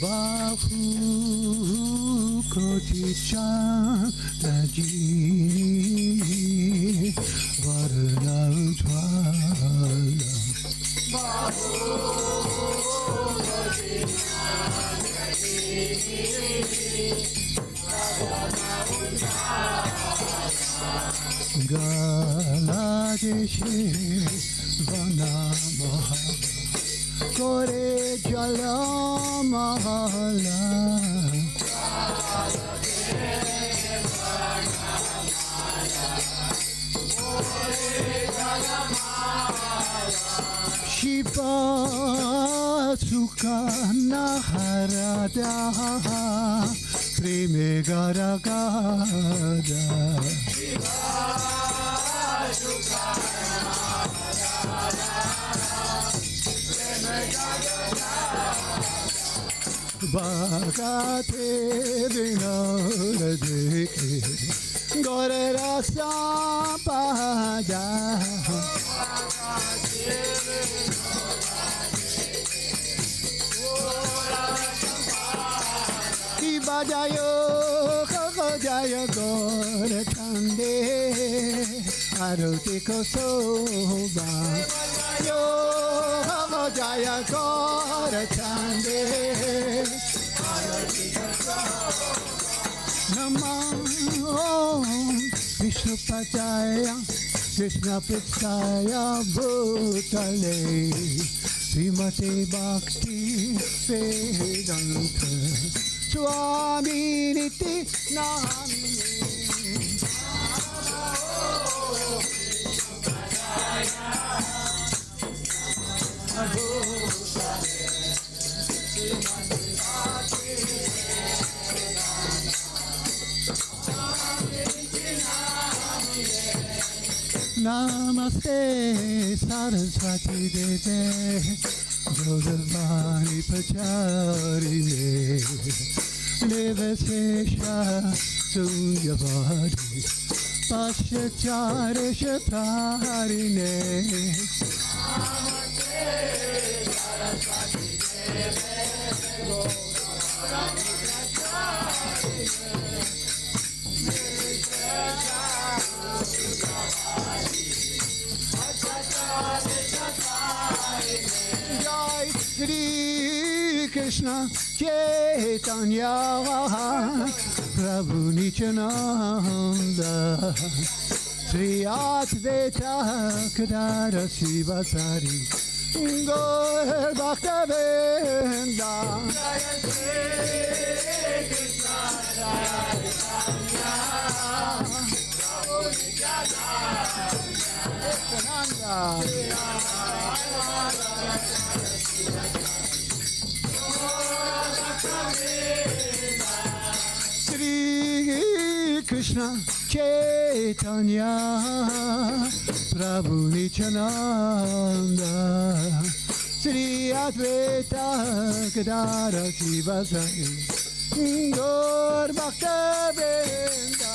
Bahu Koti Chandra Varna Ujwala Gala Deshe Vana Maha Kore Jala Mahala Pasukana harada preme gara gara Bagate vinod dekhe gore rasa pada Bajayo, jayo gore chande, aroti ko soba. Yo, jaya gore chande, aroti ko soba. Namah Vishnu Pajaya, Krishna Pachaya Bhutale, Srimate Bhakti Vedanta. Swami Niti Namine Namaste Saraswati Deve Jodhavani Pacharine Devasesha Sunyavadi Paschachare Shatarine Jai Shri Krishna Chaitanya Prabhu Nityananda Sri Advaita Kadara Sivasari Gaur Bhaktavinda Sri Krishna Chaitanya Prabhu Nityananda Sri Advaita Gadara Sivasari Gaur Bhaktavinda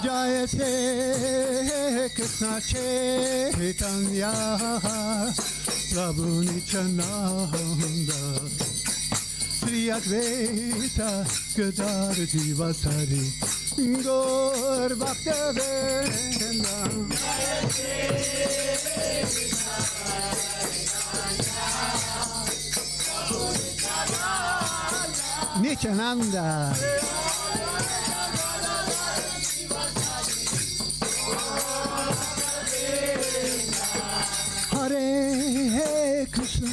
Jaya Shri Krishna Chaitanya Prabhu Nityananda Sri Advaita Gadara Sivasari Gaur Bhaktavinda Nityananda Hare Krishna,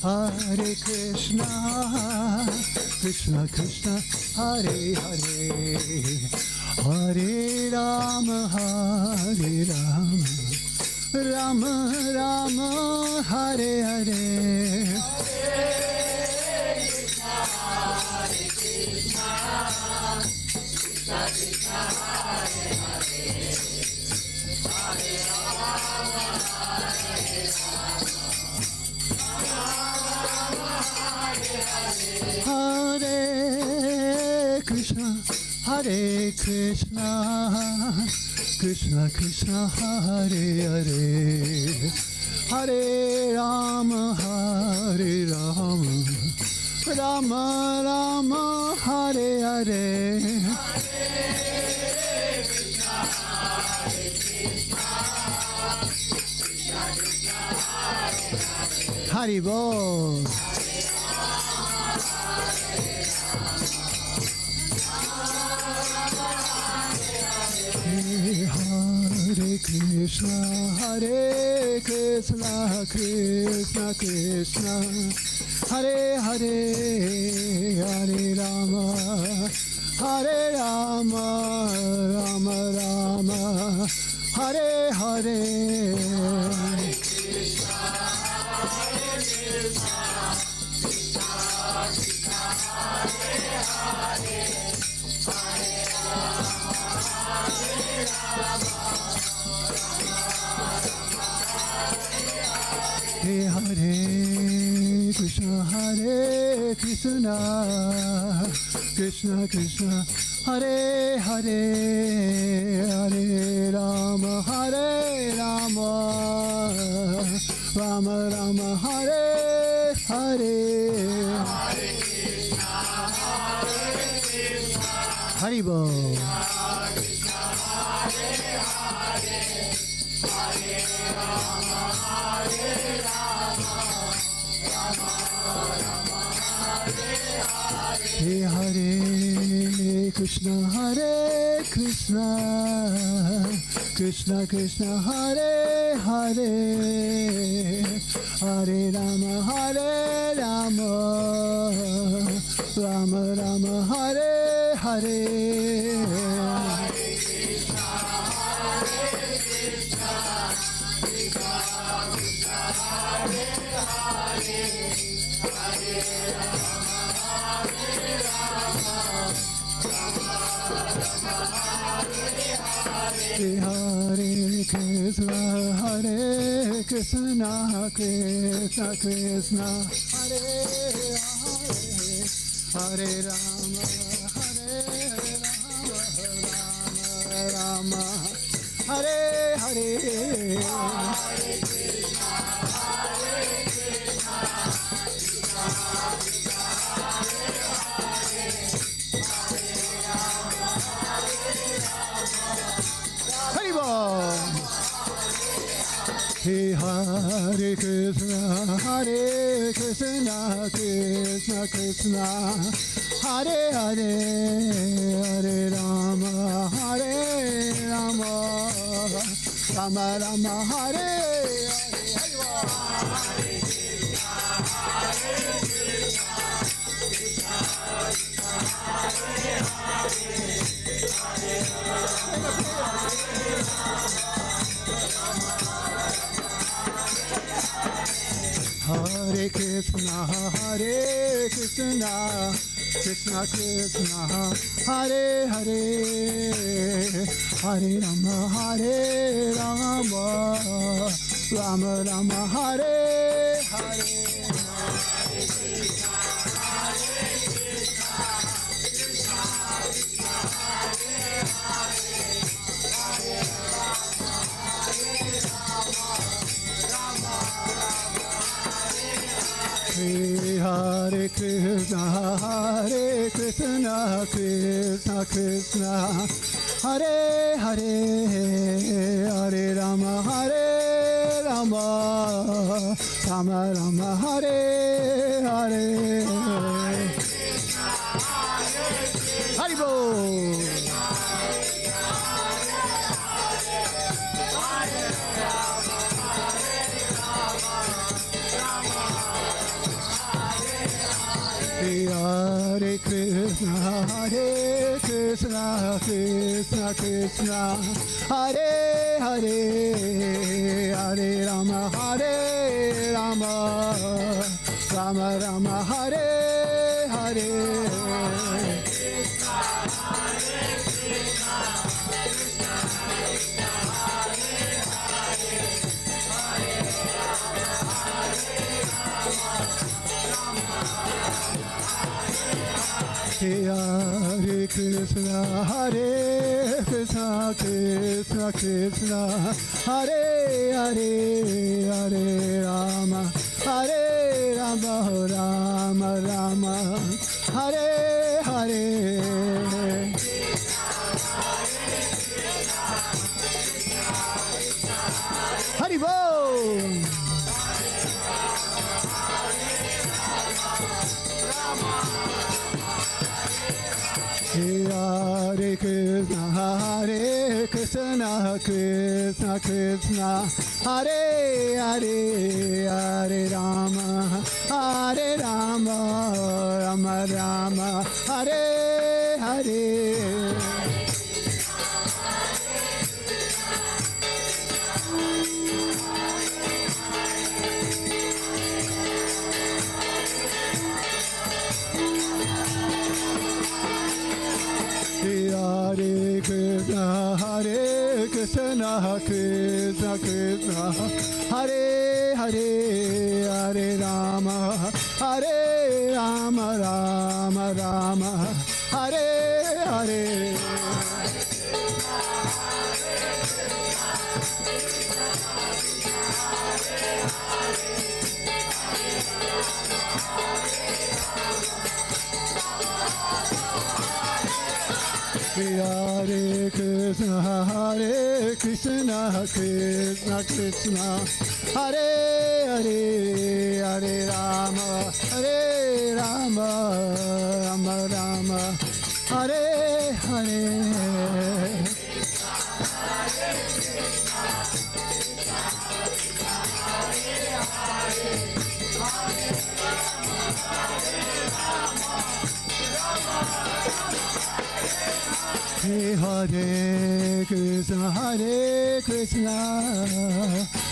Hare Krishna, Krishna Krishna, Hare Hare, Hare Rama, Hare Rama, Rama Rama, Hare Hare. Hare Krishna, Hare Krishna, Krishna Krishna, Hare Hare, Hare Rama, Hare Rama, Rama Rama, Hare Hare. Hari Bol. Hare Krishna, Hare Krishna Krishna Krishna Hare Hare Hare Rama Hare Rama Rama Rama Hare Hare Hare Krishna Krishna Krishna Hare Hare Hare Rama Rama Rama Hare Hare Haribo Hare Krishna Krishna Krishna Hare Hare Hare Rama Rama Rama Hare Hare Hare Krishna Krishna Krishna Hare Hare Rama Rama Hare Hare Hare Krishna Krishna Krishna Hare Hare Hare Rama Rama Rama Hare Hare Krishna Krishna Krishna Hare Hare Hare Rama Rama Rama Hare Hare Hare Krishna Krishna Krishna Hare Hare Hare Rama Rama Rama Hare Hare Haribo Hare Krishna Krishna Krishna Hare Hare Hare Rama Rama Rama Hare Hare Hare Krishna Krishna Krishna Hare Hare Hare Rama Rama Rama Hare Hare Haribo Hare Krishna Krishna Krishna Hare Hare Hare Rama Rama Rama Hare Hare Hare Krishna Krishna Krishna Krishna Hare Hare Hare Rama Rama Rama Hare Hare Hare Krishna Krishna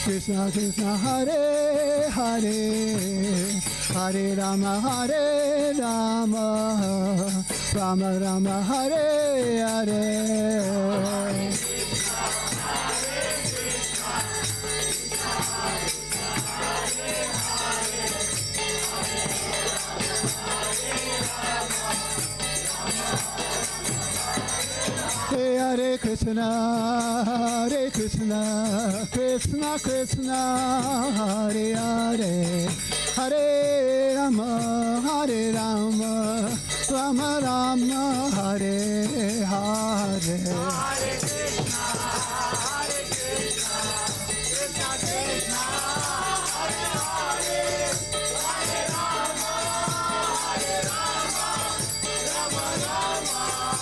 Krishna Krishna Hare Hare Hare Rama Rama Rama Hare Hare Hare Krishna Krishna Krishna Hare Hare Hare Rama Rama Rama Hare Hare Hare Krishna Krishna Krishna Hare Hare Hare Rama Rama Rama Hare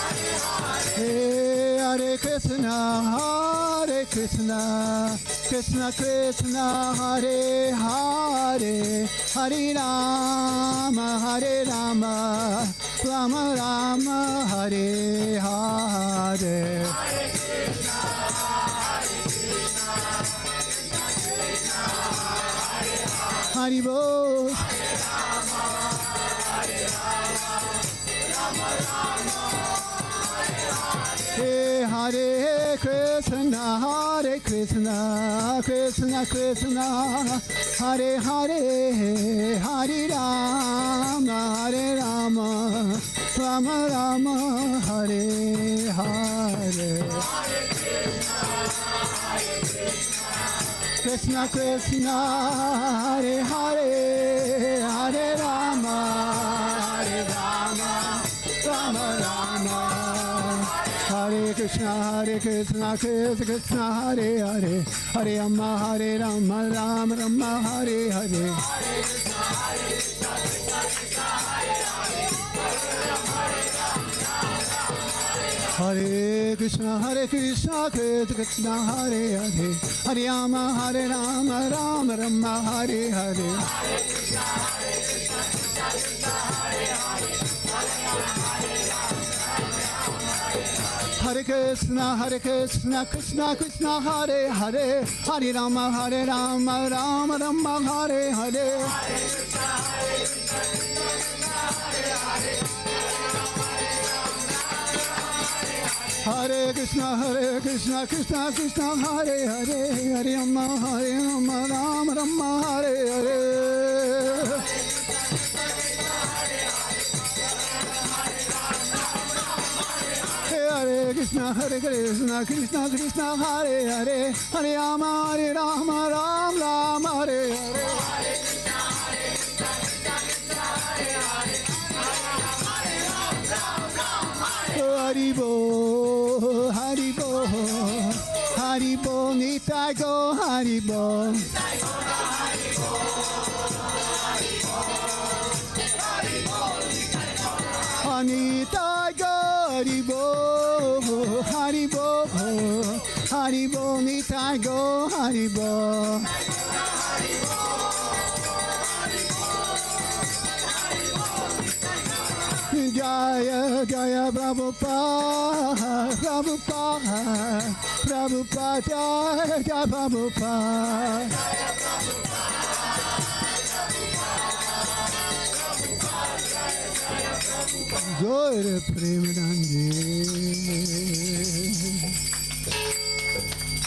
Hare Hare Krishna Krishna Krishna Hare Hare Hare Rama Rama Rama Hare Hare Hari Bol Hare Krishna Krishna Krishna Hare Hare Hare Rama Rama Rama Hare Hare Krishna Krishna Hare Hare Hare Rama Rama Rama Hare Krishna Krishna Krishna Hare Hare Hare Rama Rama Rama Hare Hare Hare Krishna Krishna Hare Hare Hare Rama Rama Rama Hare Hare Hare Krishna Krishna Krishna Hare Hare Hare Rama Rama Rama Hare Hare Hare Krishna Krishna Krishna Hare Hare Hare Rama Rama Rama Hare Hare Hare Krishna Krishna Krishna Hare Hare Hare Rama Rama Rama Hare Hare Haribo Haribo Nitai go Haribo Nitai go Haribo Haribo, Nitai Go, Haribo. Jaya, Jaya, Prabhupada, Prabhupada, Prabhupada, Jaya, Jaya, Prabhupada. Gaur Premanande.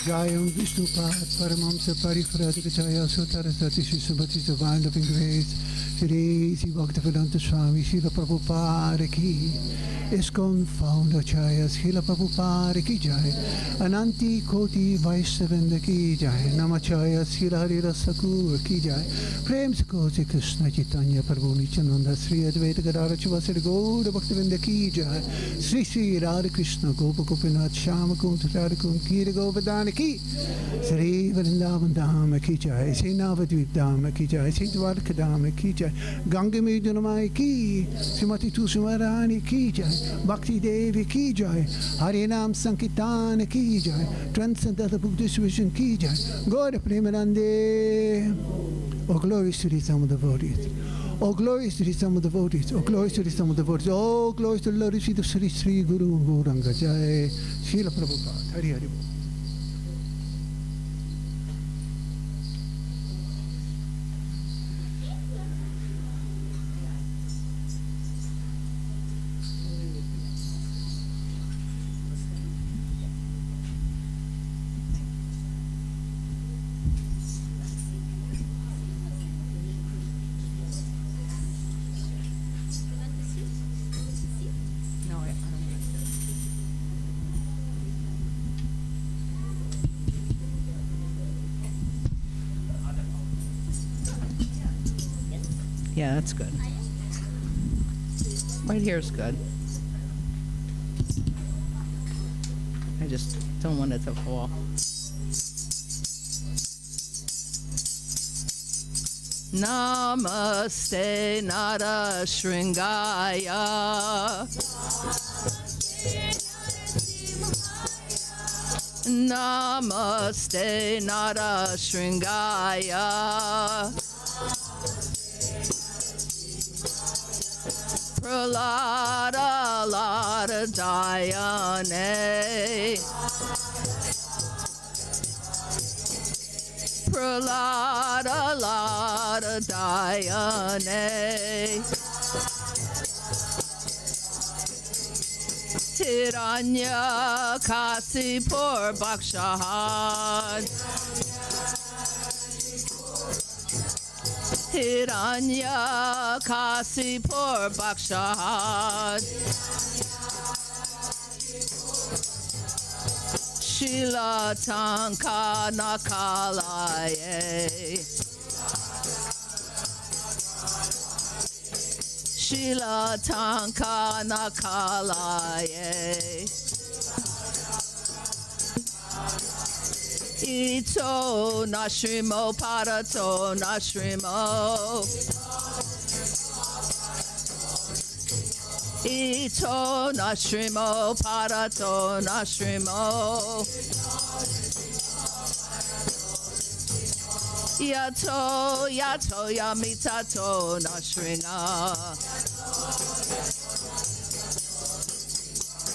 Jayam Vishnupad, Paramamsa Parividha, Jaya Sutarasati, Shishabati, Divine Loving Grace, Shri Bhaktivedanta Swami, Srila Prabhupada Ki, ISKCON Founder Jaya, Srila Prabhupada Ki Jai, Ananti Koti Vaishnavanda Ki Jai, Namachaya, Srila Hari Rasakur Ki Jai, Prem Kosi Krishna Chaitanya Prabhu Nityananda, Sri Advaita Gadara Chivasari Gaura Bhaktivedanta Ki Jai, Sri Sri Radha Krishna Gopa Gopinath Shama Kunta Radha Kunta Kira Govardhana Ki, Sri Vrindavan Dhama Ki Jai, Sri Navadvip Dhama Ki Jai, Sri Dwarka Dhama Ki Jai, Ganga Midunamai Ki, Srimati Tusumarani Ki Jai, Bhakti Devi Ki Jai, Harinam Sankirtana Ki Jai, Transcendental Buddhist Vision Ki Jai, Gaura Premanande. Oh, glory to the Son of the devotees. Oh, glory to the Son of the devotees. Oh, glory to the Son of the devotees. Oh, glory to the Lord Sri Sri Sri Guru Gauranga Jai, Srila Prabhupada. Hari Hari Bol. Yeah, that's good. Right here is good. I just don't want it to fall. Namaste Nara Shringaya. Namaste Nara Shringaya. Pralada Lada Dayane. Pralada Lada Dayane. Hiranya Kasipur Bhakshahan. Hiranya Kasipur Bhakshahan. Shila Tanka Nakalaye. Shila Tanka Nakalaye. Ito Nashrimo Parato Nashrimo. Ito Nashrimo Parato Nashrimo. Yato Yato Yamitato Nashringa.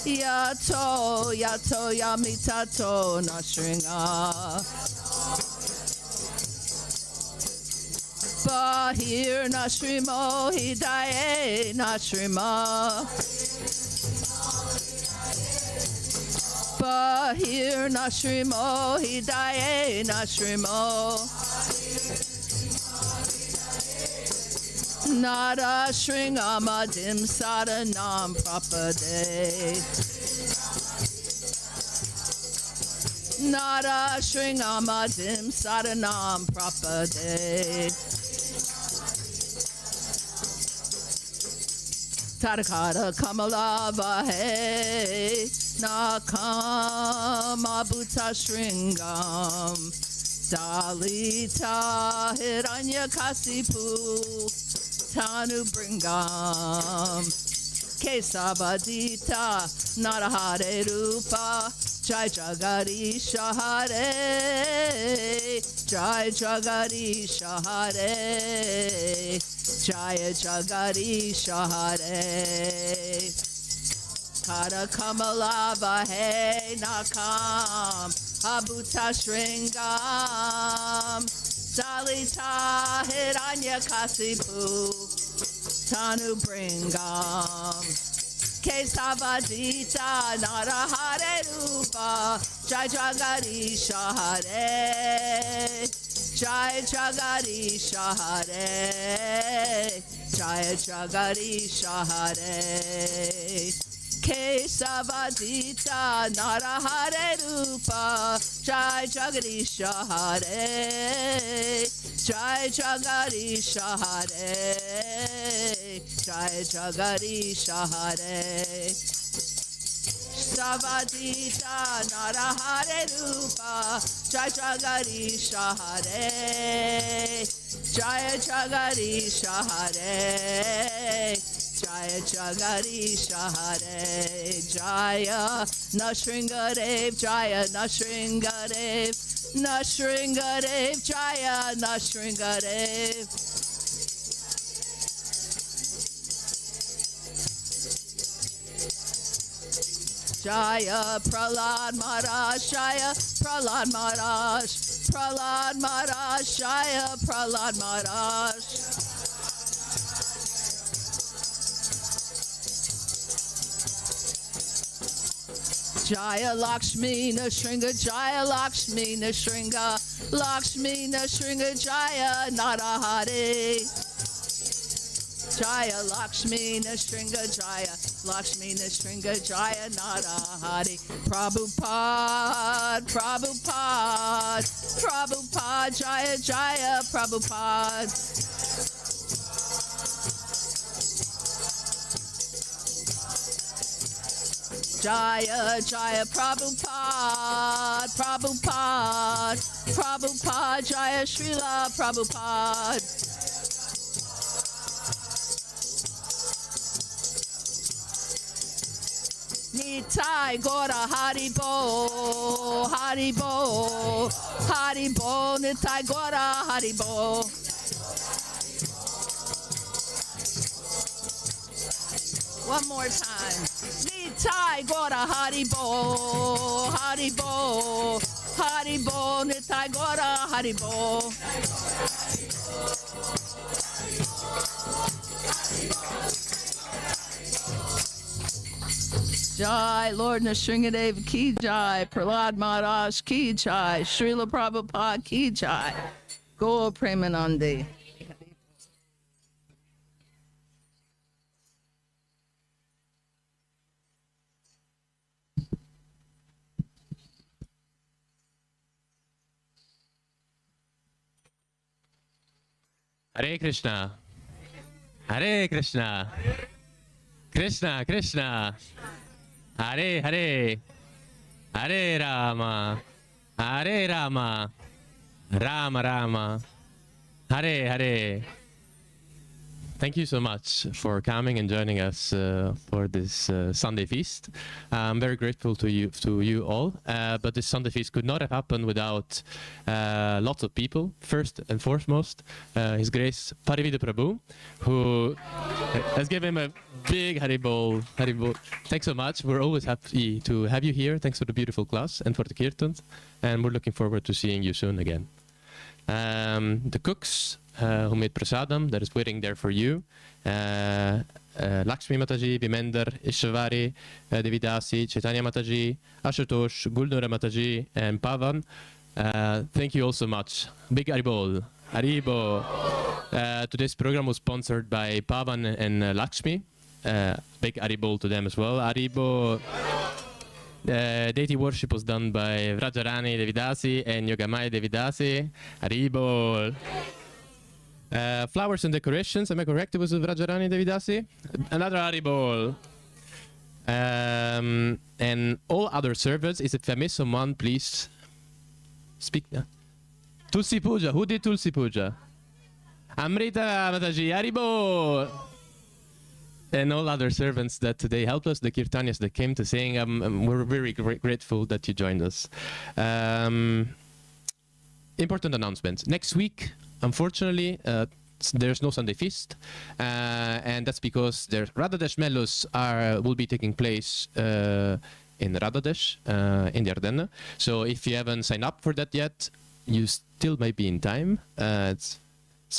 Yato Yato Yamitato Nashringa. Bahir Nashrimo Hidaye Nashrima. Bahir Nashrimo Hidaye Nashrimo. Nada Shringamadim Sadanam Prapade. Nada Shringamadim Sadanam Prapade. Tadakata Kamala Vahe Nakama Bhuta Shringam Dalita Hiranya Kasipu Tanu Bringam Kesabadita Narahare Rupa Jai Jagadish Hare, Jai Jagadish Hare, Jai Jagadish Hare. Kara Kamala Vahe Nakam Abhuta Shringam Dalita Hiranya Kasipu Tanu Bringam Kesavadita Narahare Rupa Jai Jagadish Hare, Jai Jagadish Hare, Jai Jagadish Hare. Kesavadita Narahare Rupa Jai Jagadish Hare, Jai Jagadish Hare, Jai Jagadish Hare. Savadita Narahare Rupa Jai Jagadish Hare, Jai Jagadish Hare, Jaya Jagadish Hare, Jaya Nashringadev, Jaya Nashringadev, Nashringadev, Jaya Nashringadev. Jaya Prahlad Maharaj, Jaya Prahlad Maharaj, Prahlad Maharaj, Jaya Prahlad Maharaj. Jaya Lakshmi Nashringa, Jaya Lakshmi Nashringa, Lakshmi Nashringa, Jaya Narahari. Jaya Lakshmi Nashringa, Jaya Lakshmi Nashringa, Jaya Narahari. Prabhupada, Prabhupada, Prabhupada, Jaya Jaya Prabhupada. Jaya Jaya Prabhupada, Prabhupada, Prabhupada, Jaya Srila Prabhupada. Nitai Gora Haribo, Haribo, Haribo, Nitai Gora Haribo. One more time. Nitai Gora Haribo, Haribo, Haribo, Nitai Gora Haribo. Jai, Lord Nrsimhadev Ki Jai, Prahlad Maharaj Ki Jai, Srila Prabhupada Ki Jai, Gaur Premanande. Hare Krishna. Hare Krishna. Krishna Krishna. Hare Hare. Hare Rama. Hare Rama. Rama Rama. Hare Hare. Thank you so much for coming and joining us for this Sunday feast. I'm very grateful to you all. But this Sunday feast could not have happened without lots of people. First and foremost, His Grace Parividha Prabhu, who let's give him a big Haribol. Haribol. Thanks so much. We're always happy to have you here. Thanks for the beautiful class and for the kirtans. And we're looking forward to seeing you soon again. The cooks who made prasadam that is waiting there for you. Lakshmi Mataji, Bimender, Ishvari, Devidasi, Chaitanya Mataji, Ashutosh, Gulnura Mataji, and Pavan. Thank you all so much. Big Haribol. Haribo. Today's program was sponsored by Pavan and Lakshmi. Big Haribol to them as well. Haribo. Deity worship was done by Vrajarani Devidasi and Yogamaya Devidasi. Haribol. Flowers and decorations, am I correct? It was Vrajarani Devidasi? Another Haribol. And all other servants, if I miss someone, please speak. Tulsi Puja, who did Tulsi Puja? Amrita Mataji, Haribol. and all other servants that today helped us, the Kirtanias that came to sing. We're very grateful that you joined us. Important announcement. Next week, unfortunately, there's no Sunday feast, and that's because the Radadesh Mellows will be taking place in Radadesh, in the Ardennen. So if you haven't signed up for that yet, you still might be in time. It's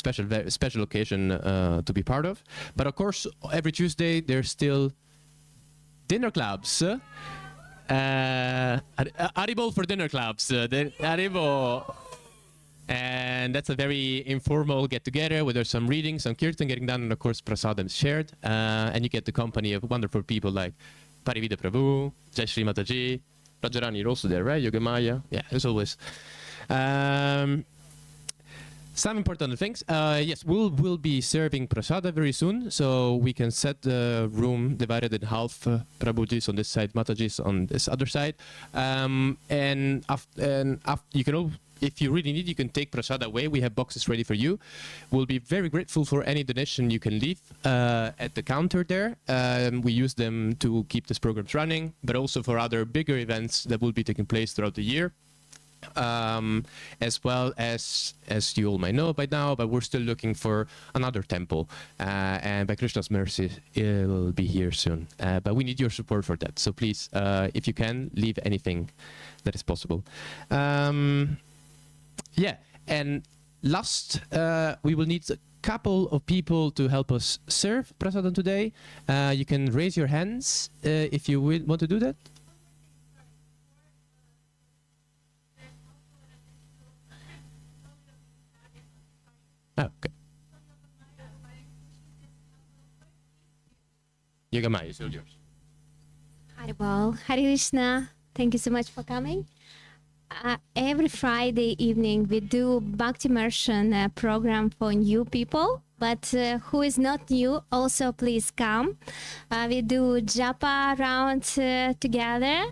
very special occasion to be part of. But of course, every Tuesday there's still dinner clubs. Arrivo for dinner clubs. Arrivo. And that's a very informal get-together where there's some reading, some kirtan getting done, and of course prasadam is shared. And you get the company of wonderful people like Parividha Prabhu, Jai Shri Mataji, Rajarani, you're also there, right? Yogamaya, yeah, as always. Some important things. Yes, we'll be serving prasada very soon, so we can set the room divided in half. Prabhuji's on this side, Mataji's on this other side. And after you can if you really need, you can take prasada away. We have boxes ready for you. We'll be very grateful for any donation you can leave at the counter there. We use them to keep these programs running, but also for other bigger events that will be taking place throughout the year. As well as you all might know by now, but we're still looking for another temple, and by Krishna's mercy it'll be here soon, but we need your support for that, so please, if you can, leave anything that is possible. Yeah, and last, we will need a couple of people to help us serve prasadam today. You can raise your hands if you want to do that. Okay. Yogamaya, it's all yours. Haribol, Hare Krishna. Thank you so much for coming. Every Friday evening we do Bhakti Immersion program for new people, but who is not new, also please come. We do japa round together.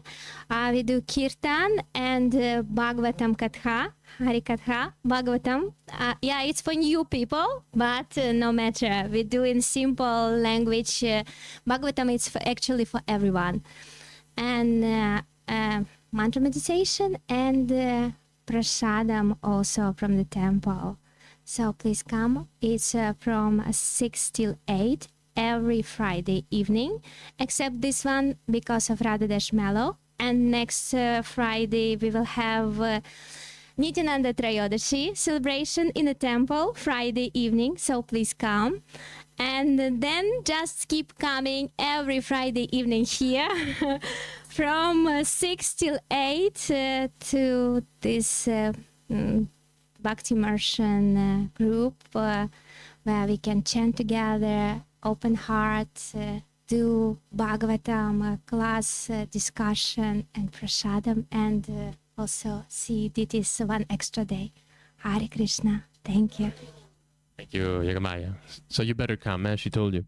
We do kirtan and Bhagavatam Katha, Hari Katha, Bhagavatam. Yeah, it's for new people, but no matter. We do in simple language. Bhagavatam is actually for everyone. And mantra meditation and prasadam also from the temple. So please come. It's from 6 till 8 every Friday evening, except this one because of Radhadesh Mellow. And next Friday we will have Nityananda Trayodashi celebration in the temple Friday evening. So please come. And then just keep coming every Friday evening here from 6 till 8 to this Bhakti Immersion group where we can chant together, open heart, do Bhagavatam class discussion and prasadam, and also see this one extra day. Hare Krishna. Thank you. Thank you, Yogamaya. So you better come, as she told you.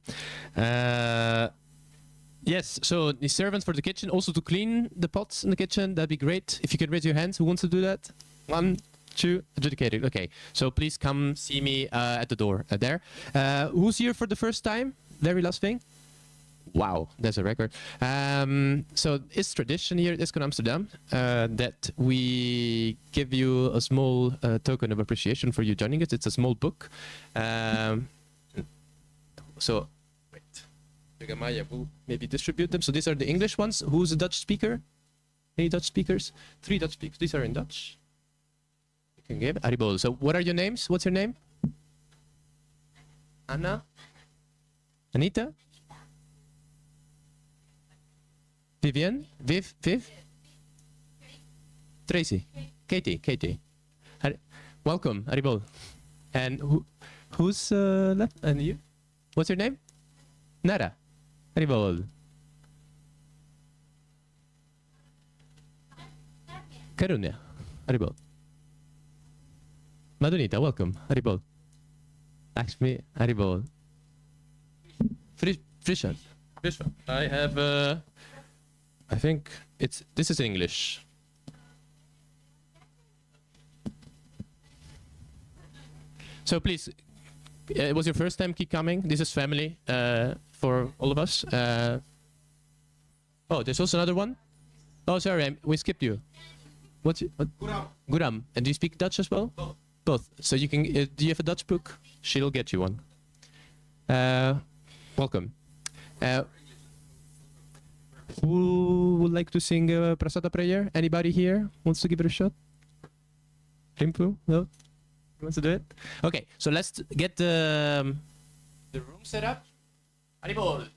Yes, so the servants for the kitchen, also to clean the pots in the kitchen, that'd be great. If you could raise your hands, who wants to do that? 1, 2, adjudicated. Okay, so please come see me at the door there. Who's here for the first time? Very last thing. Wow, that's a record. So it's tradition here at ISKCON Amsterdam that we give you a small token of appreciation for you joining us. It's a small book. So, wait. Yogamaya will maybe distribute them. So these are the English ones. Who's a Dutch speaker? Any Dutch speakers? 3 Dutch speakers. These are in Dutch. You can give Aribol. So what are your names? What's your name? Anna? Anita? Vivian? Viv? Tracy? Katie? Welcome, Aribol. And who's left? And you? What's your name? Nara. Aribol. Karunya. Aribol. Madhunita, welcome. Aribol. Lakshmi. Aribol. Frishan. I have I think this is English. So please, it was your first time, keep coming. This is family for all of us. Oh, there's also another one. Oh, sorry, we skipped you. What's it? Guram. Guram. And do you speak Dutch as well? Both. Both. So you can. Do you have a Dutch book? She'll get you one. Welcome. Who would like to sing a Prasada prayer? Anybody here wants to give it a shot? Rimpu? No? Who wants to do it? Okay, so let's get the room set up. Haribol.